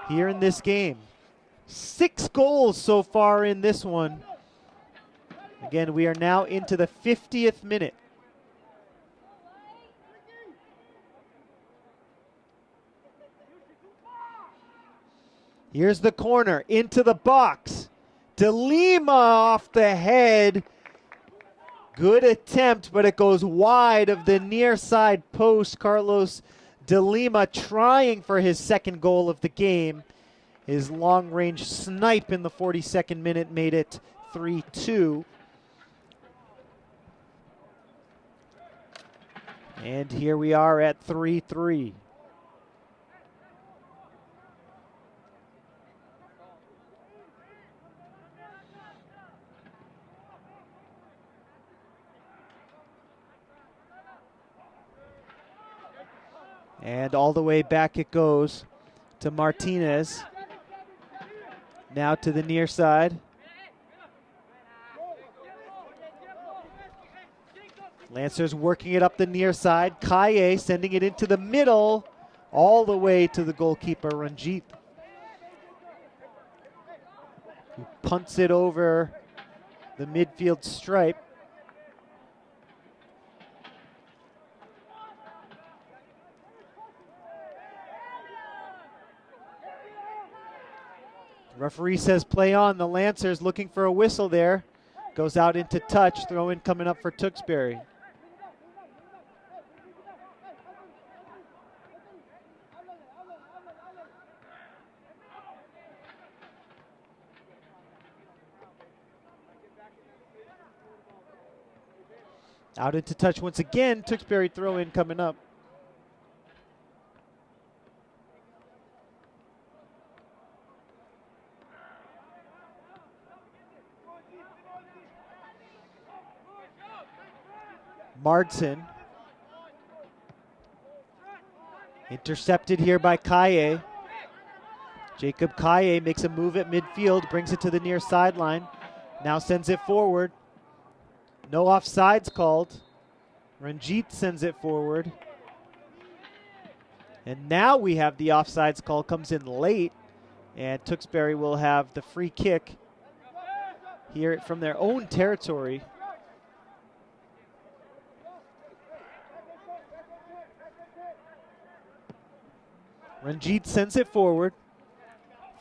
here in this game. 6 goals so far in this one. Again, we are now into the 50th minute. Here's the corner into the box. De Lima off the head. Good attempt, but it goes wide of the near side post. Carlos De Lima trying for his second goal of the game. His long-range snipe in the 42nd minute made it 3-2. And here we are at 3-3. And all the way back it goes to Martinez. Now to the near side. Lancers working it up the near side. Kaye sending it into the middle, all the way to the goalkeeper, Ranjit, who punts it over the midfield stripe. Referee says play on. The Lancers looking for a whistle there. Goes out into touch. Throw in coming up for Tewksbury. Out into touch once again. Tewksbury throw in coming up. Mardson. Intercepted here by Kaye. Jacob Kaye makes a move at midfield, brings it to the near sideline. Now sends it forward. No offsides called. Ranjit sends it forward. And now we have the offsides call, comes in late. And Tewksbury will have the free kick here from their own territory. Ranjit sends it forward.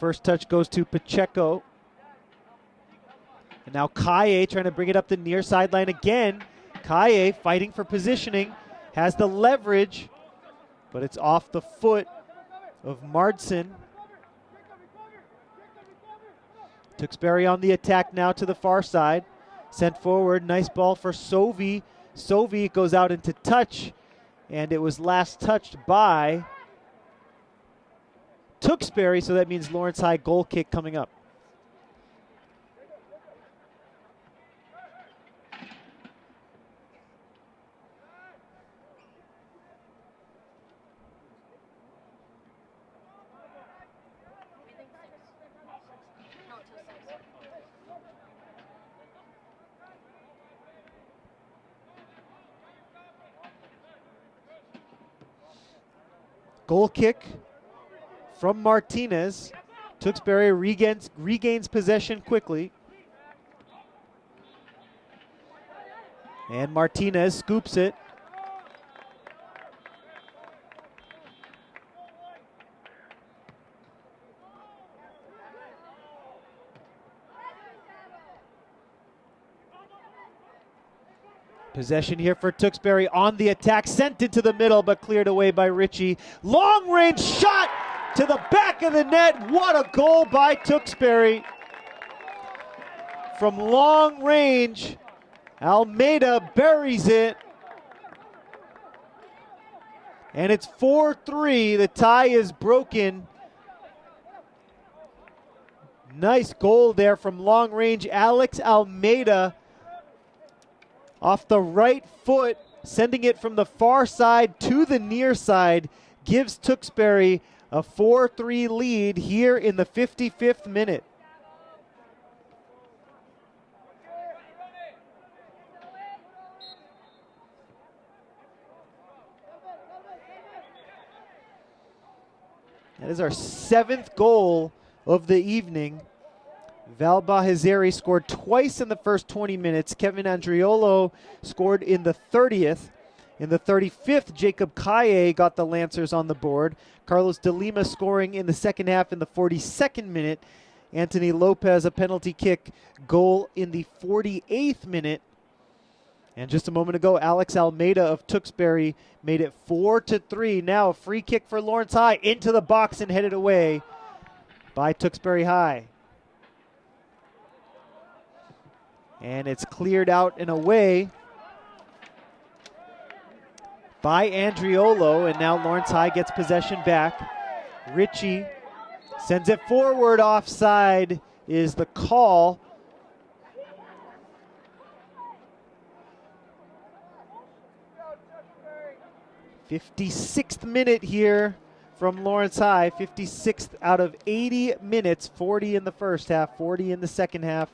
First touch goes to Pacheco. And now Kaye trying to bring it up the near sideline again. Kaye fighting for positioning, has the leverage, but it's off the foot of Mardson. Tewksbury on the attack now to the far side. Sent forward, nice ball for Sovi. Sovi goes out into touch, and it was last touched by Tewksbury, so that means Lawrence High goal kick coming up. Goal kick from Martinez. Tewksbury regains possession quickly. And Martinez scoops it. Possession here for Tewksbury on the attack, sent into the middle, but cleared away by Ritchie. Long range shot to the back of the net. What a goal by Tewksbury. From long range, Almeida buries it. And it's 4-3. The tie is broken. Nice goal there from long range. Alex Almeida off the right foot, sending it from the far side to the near side, gives Tewksbury a 4-3 lead here in the 55th minute. That is our 7th goal of the evening. Valba Hazeri scored twice in the first 20 minutes. Kevin Andriolo scored in the 30th. In the 35th, Jacob Kaye got the Lancers on the board. Carlos De Lima scoring in the second half in the 42nd minute. Anthony Lopez, a penalty kick goal in the 48th minute. And just a moment ago, Alex Almeida of Tewksbury made it 4-3. Now a free kick for Lawrence High into the box and headed away by Tewksbury High. And it's cleared out and away by Andriolo, and now Lawrence High gets possession back. Ritchie sends it forward. Offside is the call. '56th minute here from Lawrence High. 56th out of 80 minutes. 40 in the first half, 40 in the second half.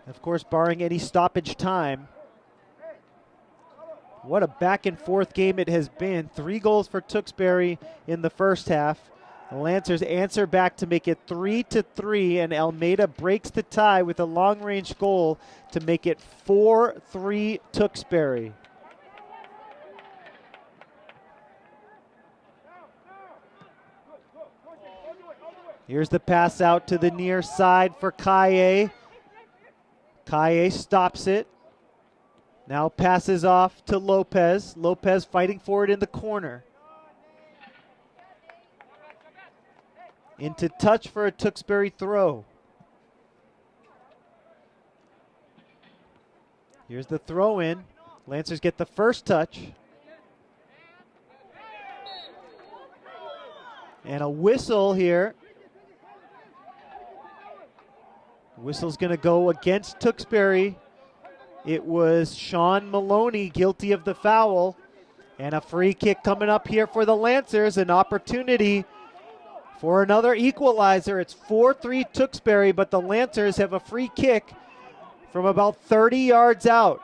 Of course, barring any stoppage time. What a back and forth game it has been. 3 goals for Tewksbury in the first half. The Lancers answer back to make it 3-3, and Almeida breaks the tie with a long-range goal to make it 4-3 Tewksbury. Here's the pass out to the near side for Kaye. Kaye stops it. Now passes off to Lopez. Lopez fighting for it in the corner. Into touch for a Tewksbury throw. Here's the throw in. Lancers get the first touch. And a whistle here. Whistle's going to go against Tewksbury. It was Sean Maloney guilty of the foul. And a free kick coming up here for the Lancers. An opportunity for another equalizer. It's 4-3 Tewksbury, but the Lancers have a free kick from about 30 yards out.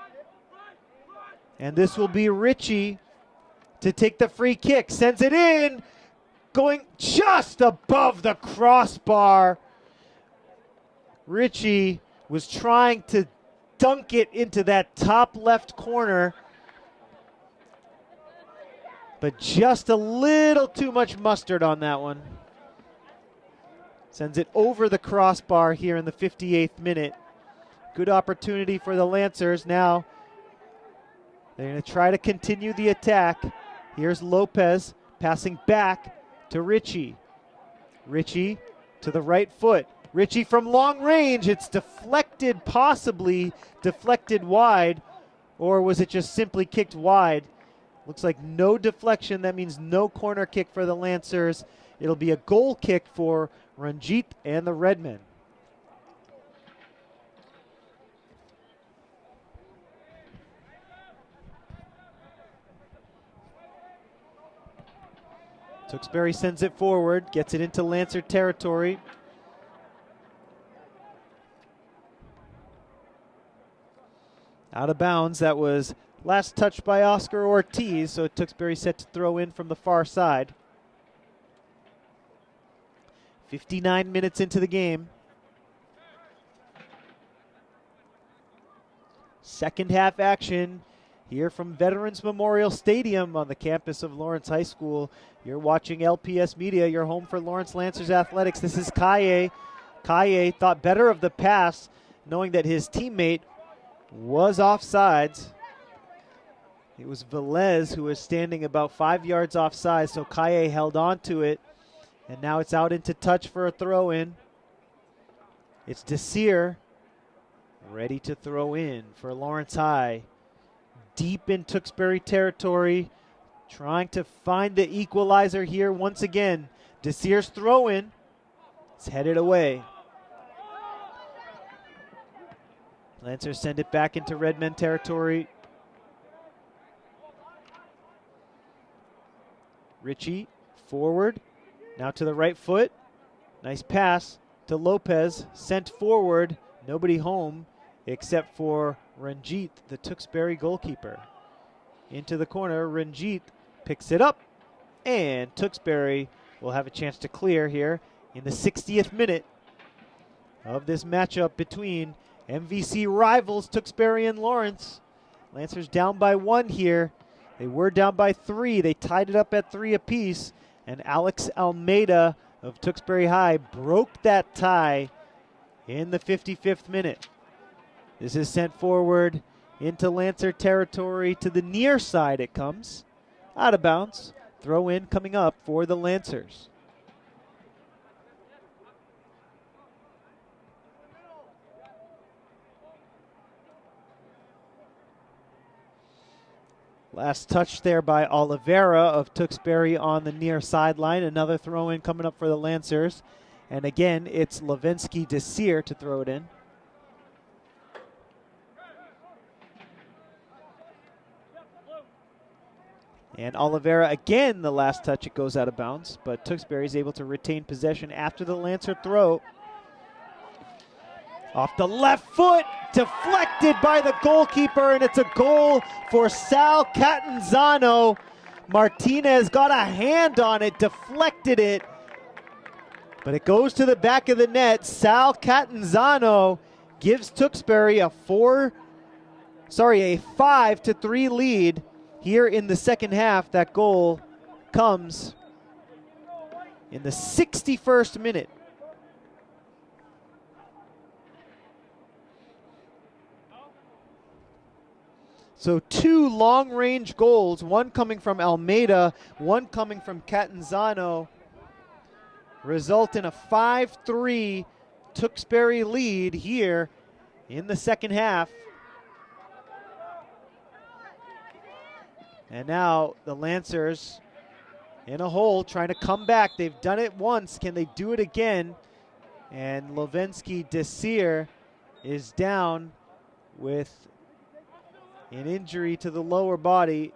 And this will be Ritchie to take the free kick. Sends it in, going just above the crossbar. Ritchie was trying to dunk it into that top left corner, but just a little too much mustard on that one. Sends it over the crossbar here in the 58th minute. Good opportunity for the Lancers. Now they're going to try to continue the attack. Here's Lopez passing back to Ritchie. Ritchie to the right foot. Ritchie from long range. It's deflected, possibly deflected wide, or was it just simply kicked wide? Looks like no deflection. That means no corner kick for the Lancers. It'll be a goal kick for Ranjit and the Redmen. Tewksbury sends it forward, gets it into Lancer territory. Out of bounds. That was last touched by Oscar Ortiz, so Tewksbury set to throw in from the far side. 59 minutes into the game. Second half action here from Veterans Memorial Stadium on the campus of Lawrence High School. You're watching LPS Media, your home for Lawrence Lancers Athletics. This is Kaye. Kaye thought better of the pass, knowing that his teammate was offsides. It was Velez who was standing about 5 yards offside, so Kaye held on to it. And now it's out into touch for a throw in. It's Desir ready to throw in for Lawrence High. Deep in Tewksbury territory, trying to find the equalizer here once again. Desir's throw in. It's headed away. Lancers send it back into Redmen territory. Ritchie forward. Now to the right foot. Nice pass to Lopez. Sent forward. Nobody home except for Ranjit, the Tewksbury goalkeeper. Into the corner. Ranjit picks it up. And Tewksbury will have a chance to clear here in the 60th minute of this matchup between MVC rivals Tewksbury and Lawrence. Lancers down by 1 here. They were down by 3. They tied it up at 3 apiece. And Alex Almeida of Tewksbury High broke that tie in the 55th minute. This is sent forward into Lancer territory. To the near side it comes. Out of bounds. Throw in coming up for the Lancers. Last touch there by Oliveira of Tewksbury on the near sideline. Another throw in coming up for the Lancers. And again, it's Levinsky Desir to throw it in. And Oliveira again, the last touch, it goes out of bounds. But Tewksbury is able to retain possession after the Lancer throw. Off the left foot, deflected by the goalkeeper, and it's a goal for Sal Catanzano. Martinez got a hand on it, deflected it, but it goes to the back of the net. Sal Catanzano gives Tewksbury a 5-3 lead here in the second half. That goal comes in the 61st minute. So 2 long-range goals, one coming from Almeida, one coming from Catanzano, result in a 5-3 Tewksbury lead here in the second half. And now the Lancers in a hole trying to come back. They've done it once. Can they do it again? And Levinsky Desir is down with an injury to the lower body.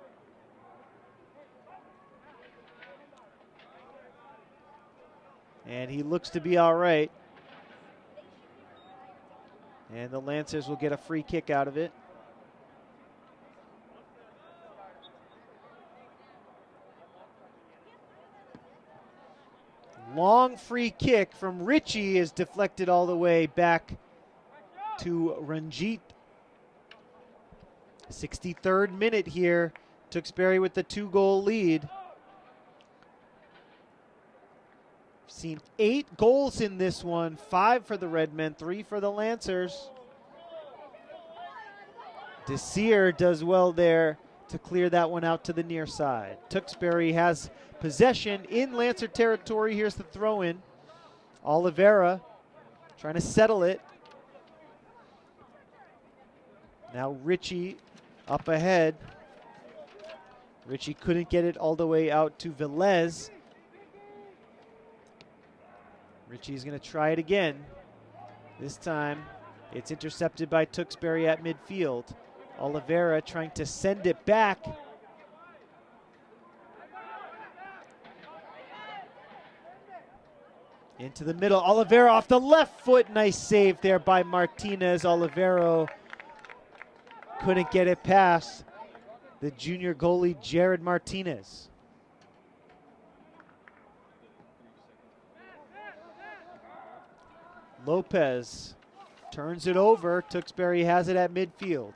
And he looks to be all right. And the Lancers will get a free kick out of it. Long free kick from Richie is deflected all the way back to Ranjit. 63rd minute here. Tewksbury with the 2-goal lead. Seen 8 goals in this one, 5 for the Redmen, 3 for the Lancers. Desir does well there to clear that one out to the near side. Tewksbury has possession in Lancer territory. Here's the throw in. Oliveira trying to settle it. Now Richie up ahead. Richie couldn't get it all the way out to Velez. Richie's going to try it again. This time it's intercepted by Tewksbury at midfield. Oliveira trying to send it back. Into the middle. Oliveira off the left foot. Nice save there by Martinez. Oliveira couldn't get it past the junior goalie, Jared Martinez. Lopez turns it over. Tewksbury has it at midfield.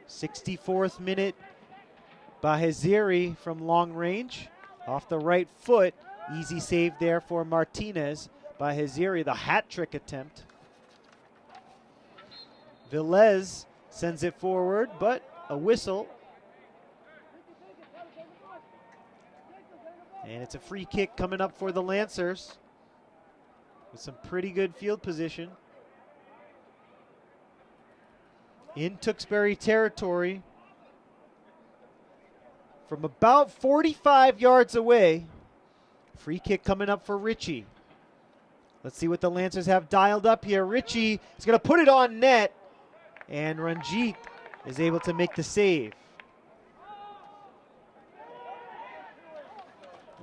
64th minute. Baheziri from long range. Off the right foot. Easy save there for Martinez. Baheziri, the hat trick attempt. Velez sends it forward, but a whistle. And it's a free kick coming up for the Lancers with some pretty good field position. In Tewksbury territory from about 45 yards away. Free kick coming up for Richie. Let's see what the Lancers have dialed up here. Richie is going to put it on net, and Ranjit is able to make the save.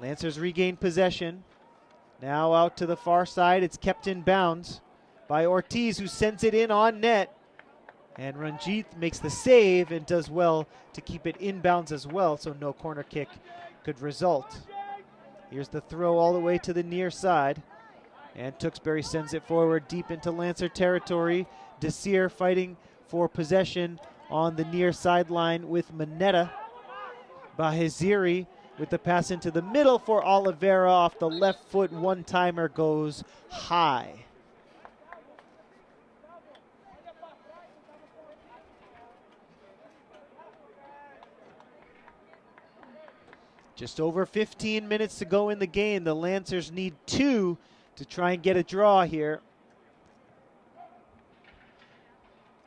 Lancers regain possession. Now out to the far side. It's kept in bounds by Ortiz, who sends it in on net. And Ranjit makes the save and does well to keep it inbounds as well, so no corner kick could result. Here's the throw all the way to the near side. And Tewksbury sends it forward deep into Lancer territory. Desir fighting for possession on the near sideline with Manetta. Baheziri with the pass into the middle for Oliveira. Off the left foot, one-timer goes high. Just over 15 minutes to go in the game. The Lancers need 2 to try and get a draw here.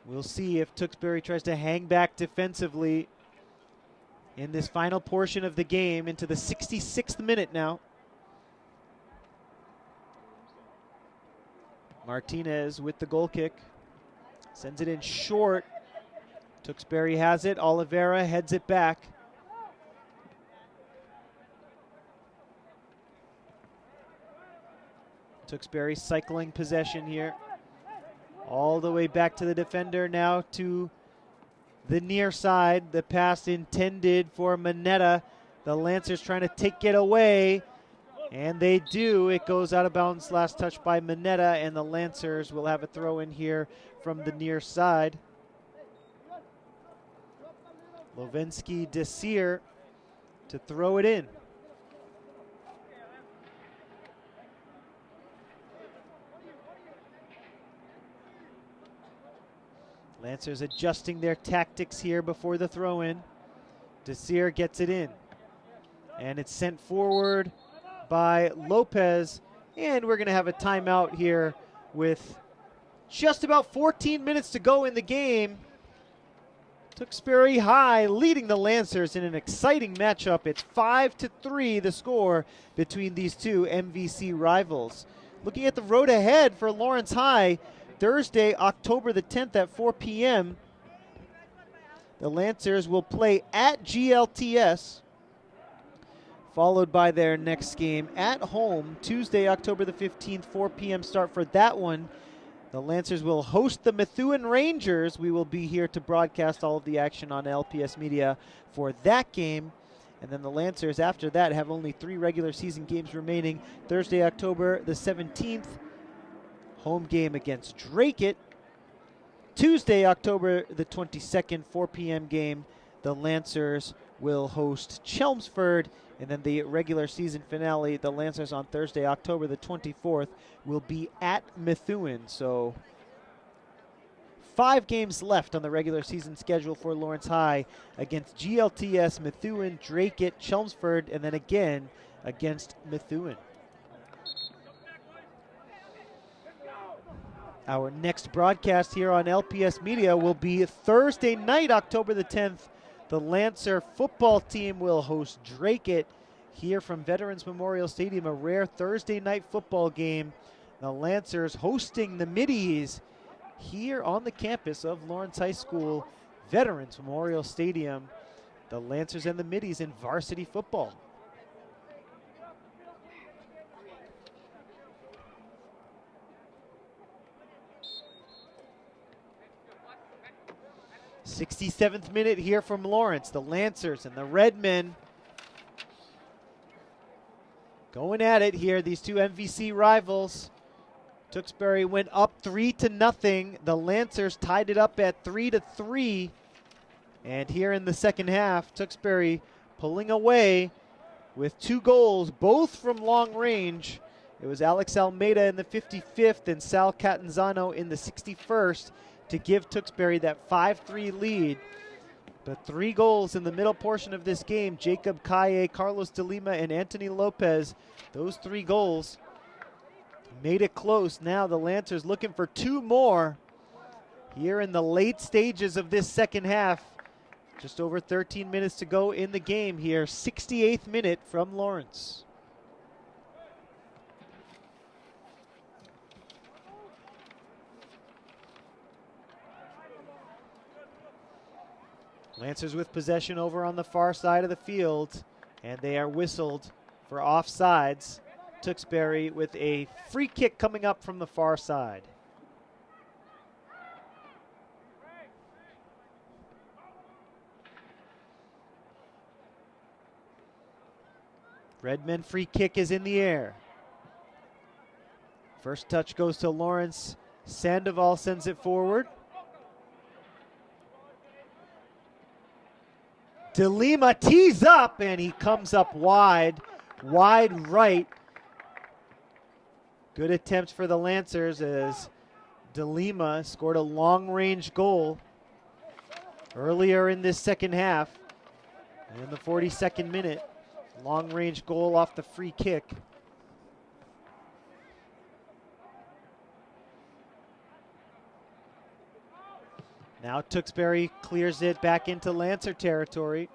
We'll see if Tewksbury tries to hang back defensively in this final portion of the game into the 66th minute now. Martinez with the goal kick. Sends it in short. Tewksbury has it. Oliveira heads it back. Tewksbury cycling possession here. All the way back to the defender, now to the near side. The pass intended for Manetta. The Lancers trying to take it away, and they do. It goes out of bounds, last touch by Manetta, and the Lancers will have a throw in here from the near side. Lovensky Desir to throw it in. Lancers adjusting their tactics here before the throw-in. Desir gets it in. And it's sent forward by Lopez. And we're going to have a timeout here with just about 14 minutes to go in the game. Tewksbury High leading the Lancers in an exciting matchup. It's 5-3 the score between these two MVC rivals. Looking at the road ahead for Lawrence High, Thursday, October the 10th at 4 p.m. The Lancers will play at GLTS, followed by their next game at home, Tuesday, October the 15th, 4 p.m. start for that one. The Lancers will host the Methuen Rangers. We will be here to broadcast all of the action on LPS Media for that game. And then the Lancers, after that, have only 3 regular season games remaining. Thursday, October the 17th, home game against Drake. Tuesday, October the 22nd, 4 p.m. game, the Lancers will host Chelmsford. And then the regular season finale, the Lancers on Thursday, October the 24th, will be at Methuen. So 5 games left on the regular season schedule for Lawrence High against GLTS, Methuen, Drake, Chelmsford, and then again against Methuen. Our next broadcast here on LPS Media will be Thursday night, October the 10th. The Lancer football team will host Drake here from Veterans Memorial Stadium, a rare Thursday night football game. The Lancers hosting the Middies here on the campus of Lawrence High School, Veterans Memorial Stadium. The Lancers and the Middies in varsity football. '67th minute here from Lawrence. The Lancers and the Redmen going at it here, these two MVC rivals. Tewksbury went up 3-0. The Lancers tied it up at 3-3. And here in the second half, Tewksbury pulling away with 2 goals, both from long range. It was Alex Almeida in the 55th and Sal Catanzano in the 61st to give Tewksbury that 5-3 lead. But 3 goals in the middle portion of this game. Jacob Kaye, Carlos De Lima, and Anthony Lopez. Those 3 goals made it close. Now the Lancers looking for 2 more here in the late stages of this second half. Just over 13 minutes to go in the game here. 68th minute from Lawrence. Lancers with possession over on the far side of the field, and they are whistled for offsides. Tewksbury with a free kick coming up from the far side. Redmen free kick is in the air. First touch goes to Lawrence. Sandoval sends it forward. De Lima tees up, and he comes up wide right. Good attempts for the Lancers as De Lima scored a long-range goal earlier in this second half. And in the 42nd minute, long-range goal off the free kick. Now Tewksbury clears it back into Lancer territory.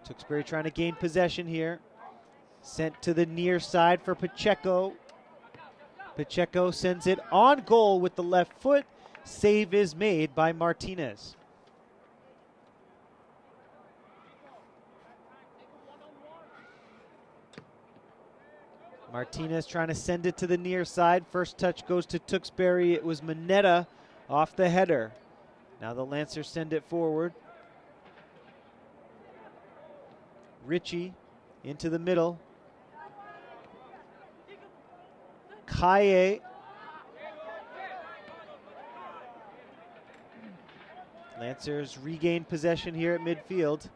Tewksbury trying to gain possession here. Sent to the near side for Pacheco. Pacheco sends it on goal with the left foot. Save is made by Martinez. Martinez trying to send it to the near side. First touch goes to Tewksbury. It was Mineta off the header. Now the Lancers send it forward. Ritchie into the middle. Kaye. Lancers regain possession here at midfield.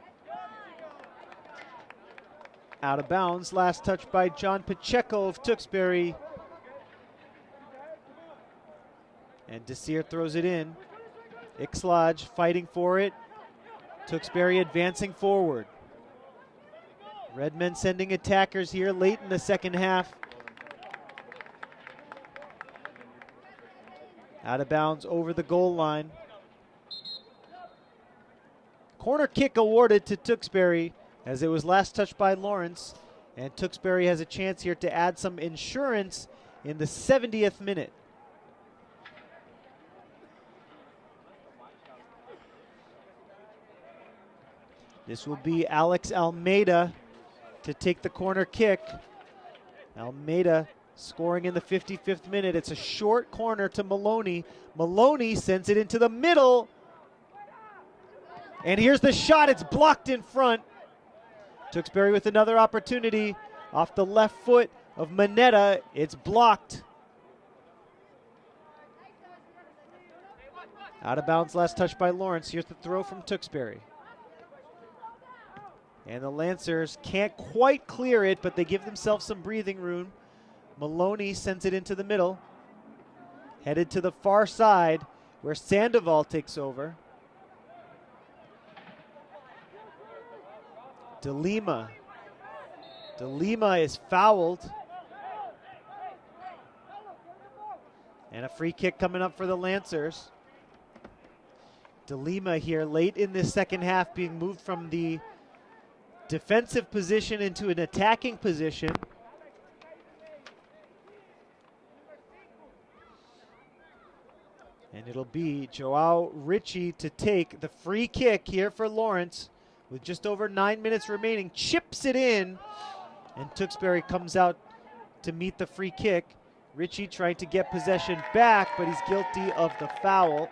Out of bounds. Last touch by John Pacheco of Tewksbury. And Desir throws it in. Ixlodge fighting for it. Tewksbury advancing forward. Redmen sending attackers here late in the second half. Out of bounds over the goal line. Corner kick awarded to Tewksbury, as it was last touched by Lawrence, and Tewksbury has a chance here to add some insurance in the 70th minute. This will be Alex Almeida to take the corner kick. Almeida scoring in the 55th minute. It's a short corner to Maloney. Maloney sends it into the middle. And here's the shot. It's blocked in front. Tewksbury with another opportunity off the left foot of Manetta. It's blocked. Out of bounds, last touch by Lawrence. Here's the throw from Tewksbury. And the Lancers can't quite clear it, but they give themselves some breathing room. Maloney sends it into the middle. Headed to the far side where Sandoval takes over. De Lima. De Lima is fouled. And a free kick coming up for the Lancers. De Lima here late in this second half being moved from the defensive position into an attacking position. And it'll be Joao Ritchie to take the free kick here for Lawrence with just over 9 minutes remaining. Chips it in, and Tewksbury comes out to meet the free kick. Ritchie trying to get possession back, but he's guilty of the foul.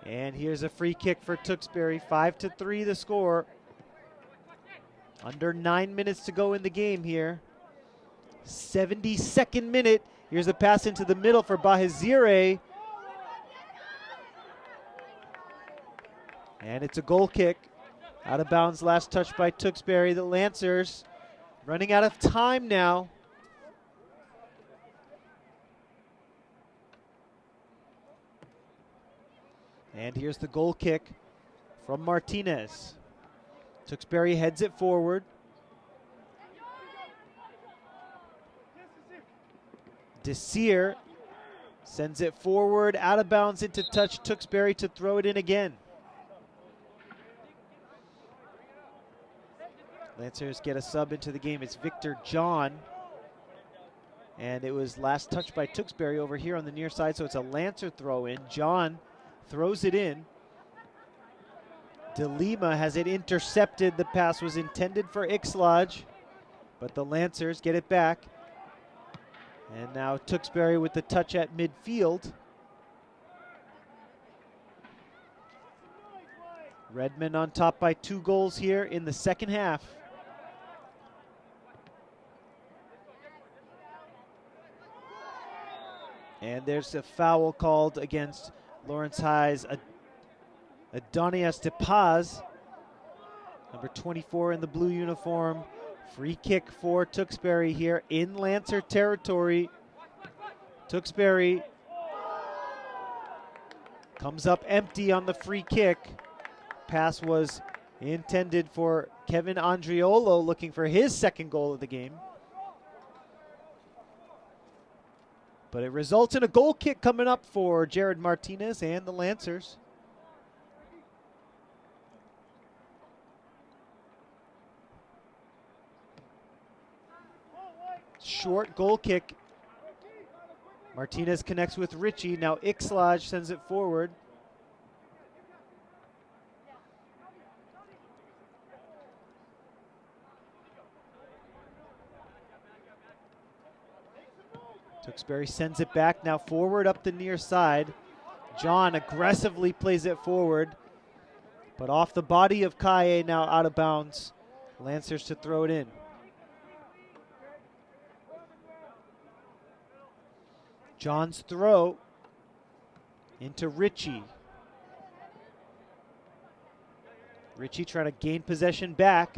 And here's a free kick for Tewksbury. 5-3 the score. Under 9 minutes to go in the game here. 72nd minute. Here's a pass into the middle for Bahizire. And it's a goal kick. Out of bounds, last touch by Tewksbury. The Lancers running out of time now. And here's the goal kick from Martinez. Tewksbury heads it forward. Desir sends it forward, out of bounds into touch. Tewksbury to throw it in again. Lancers get a sub into the game. It's Victor John. And it was last touched by Tewksbury over here on the near side, so it's a Lancer throw in. John throws it in. De Lima has it intercepted. The pass was intended for Ixlaj, but the Lancers get it back. And now Tewksbury with the touch at midfield. Redmond on top by 2 goals here in the second half. And there's a foul called against Lawrence High's Adonias de Paz, number 24 in the blue uniform. Free kick for Tewksbury here in Lancer territory. Tewksbury comes up empty on the free kick. Pass was intended for Kevin Andriolo, looking for his second goal of the game. But it results in a goal kick coming up for Jared Martinez and the Lancers. Short goal kick. Martinez connects with Ritchie. Now Ixlaj sends it forward. Tewksbury sends it back now forward up the near side. John aggressively plays it forward, but off the body of Kaye, now out of bounds. Lancers to throw it in. John's throw into Ritchie. Ritchie trying to gain possession back.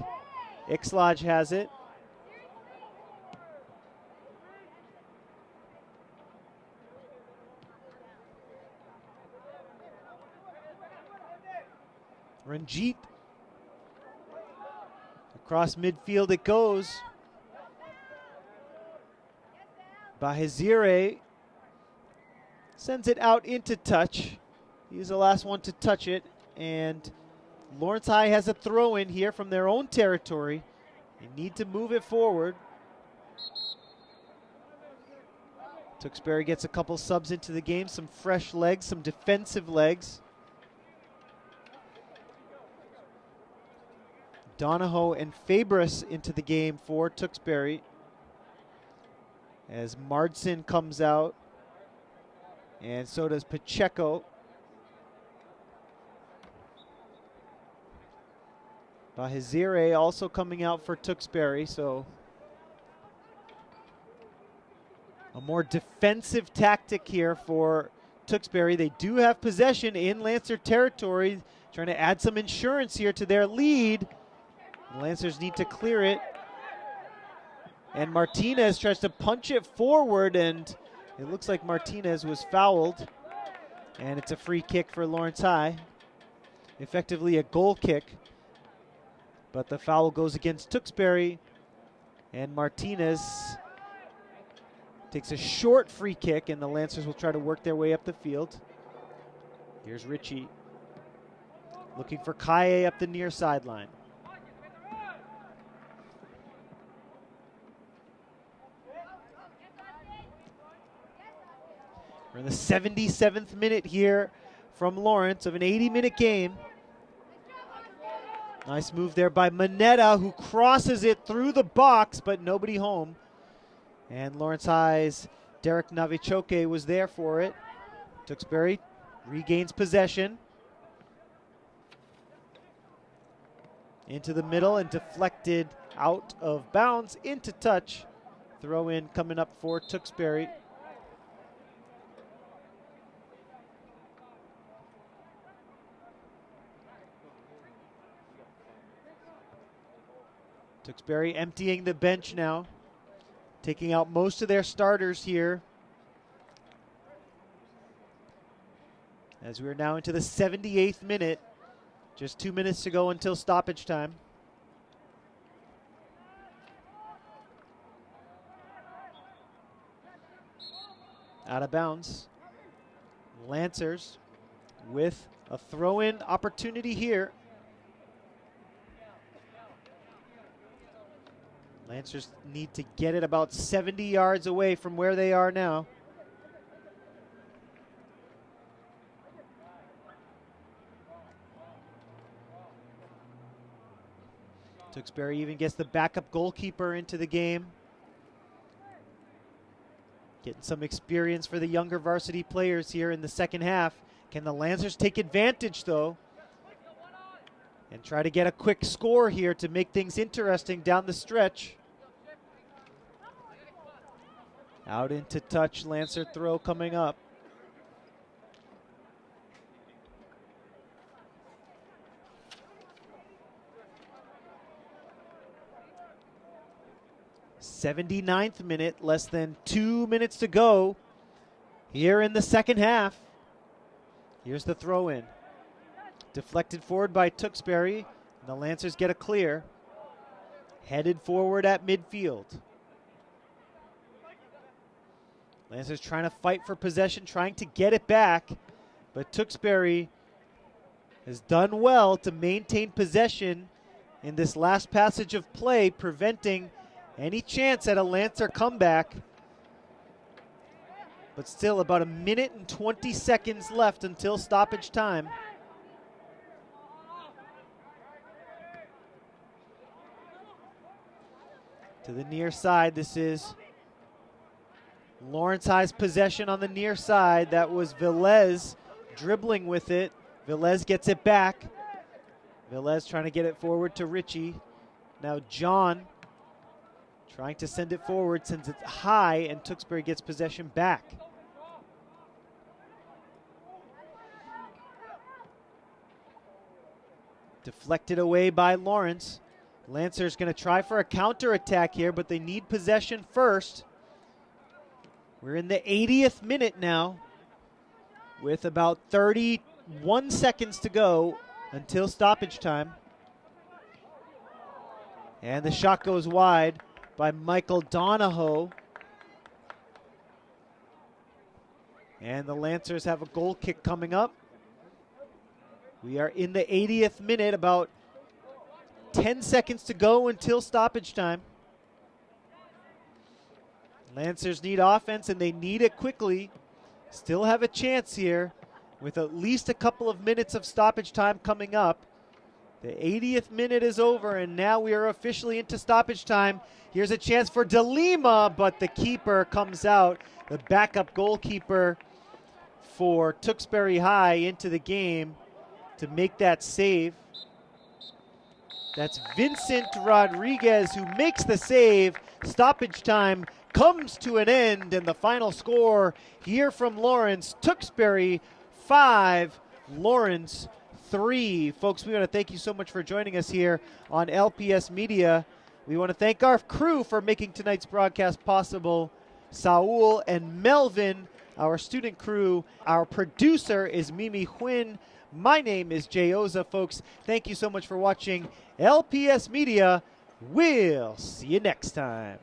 Ixlaj has it. Ranjit. Across midfield it goes. Bahizire sends it out into touch. He's the last one to touch it. And Lawrence High has a throw in here from their own territory. They need to move it forward. Tewksbury gets a couple subs into the game, some fresh legs, some defensive legs. Donahoe and Fabris into the game for Tewksbury as Mardson comes out, and so does Pacheco. Bahizire also coming out for Tewksbury, so a more defensive tactic here for Tewksbury. They do have possession in Lancer territory, trying to add some insurance here to their lead. The Lancers need to clear it. And Martinez tries to punch it forward, and it looks like Martinez was fouled. And it's a free kick for Lawrence High. Effectively a goal kick. But the foul goes against Tewksbury. And Martinez takes a short free kick, and the Lancers will try to work their way up the field. Here's Ritchie looking for Kaye up the near sideline. We're in the 77th minute here from Lawrence of an 80-minute game. Nice move there by Manetta, who crosses it through the box, but nobody home. And Lawrence High's Derek Navichoke was there for it. Tewksbury regains possession. Into the middle and deflected out of bounds into touch. Throw in coming up for Tewksbury. Tewksbury emptying the bench now, taking out most of their starters here. As we're now into the 78th minute, just 2 minutes to go until stoppage time. Out of bounds. Lancers with a throw-in opportunity here. Lancers need to get it about 70 yards away from where they are now. Tewksbury even gets the backup goalkeeper into the game. Getting some experience for the younger varsity players here in the second half. Can the Lancers take advantage, though, and try to get a quick score here to make things interesting down the stretch? Out into touch, Lancer throw coming up. '79th minute, less than 2 minutes to go here in the second half. Here's the throw in. Deflected forward by Tewksbury. And the Lancers get a clear. Headed forward at midfield. Lancers trying to fight for possession, trying to get it back. But Tewksbury has done well to maintain possession in this last passage of play, preventing any chance at a Lancer comeback. But still about 1 minute and 20 seconds left until stoppage time. To the near side, this is Lawrence High's possession on the near side. That was Velez dribbling with it. Velez gets it back. Velez trying to get it forward to Ritchie. Now John trying to send it forward, sends it high, and Tewksbury gets possession back. Deflected away by Lawrence. Lancer's going to try for a counter-attack here, but they need possession first. We're in the 80th minute now with about 31 seconds to go until stoppage time. And the shot goes wide by Michael Donahoe. And the Lancers have a goal kick coming up. We are in the 80th minute, about 10 seconds to go until stoppage time. Lancers need offense, and they need it quickly. Still have a chance here with at least a couple of minutes of stoppage time coming up. The 80th minute is over, and now we are officially into stoppage time. Here's a chance for DeLima, but the keeper comes out. The backup goalkeeper for Tewksbury High into the game to make that save. That's Vincent Rodriguez who makes the save. Stoppage time comes to an end, and the final score here from Lawrence, Tewksbury 5, Lawrence 3. Folks, we want to thank you so much for joining us here on LPS Media. We want to thank our crew for making tonight's broadcast possible. Saul and Melvin, our student crew. Our producer is Mimi Huynh. My name is Jay Oza, folks. Thank you so much for watching LPS Media. We'll see you next time.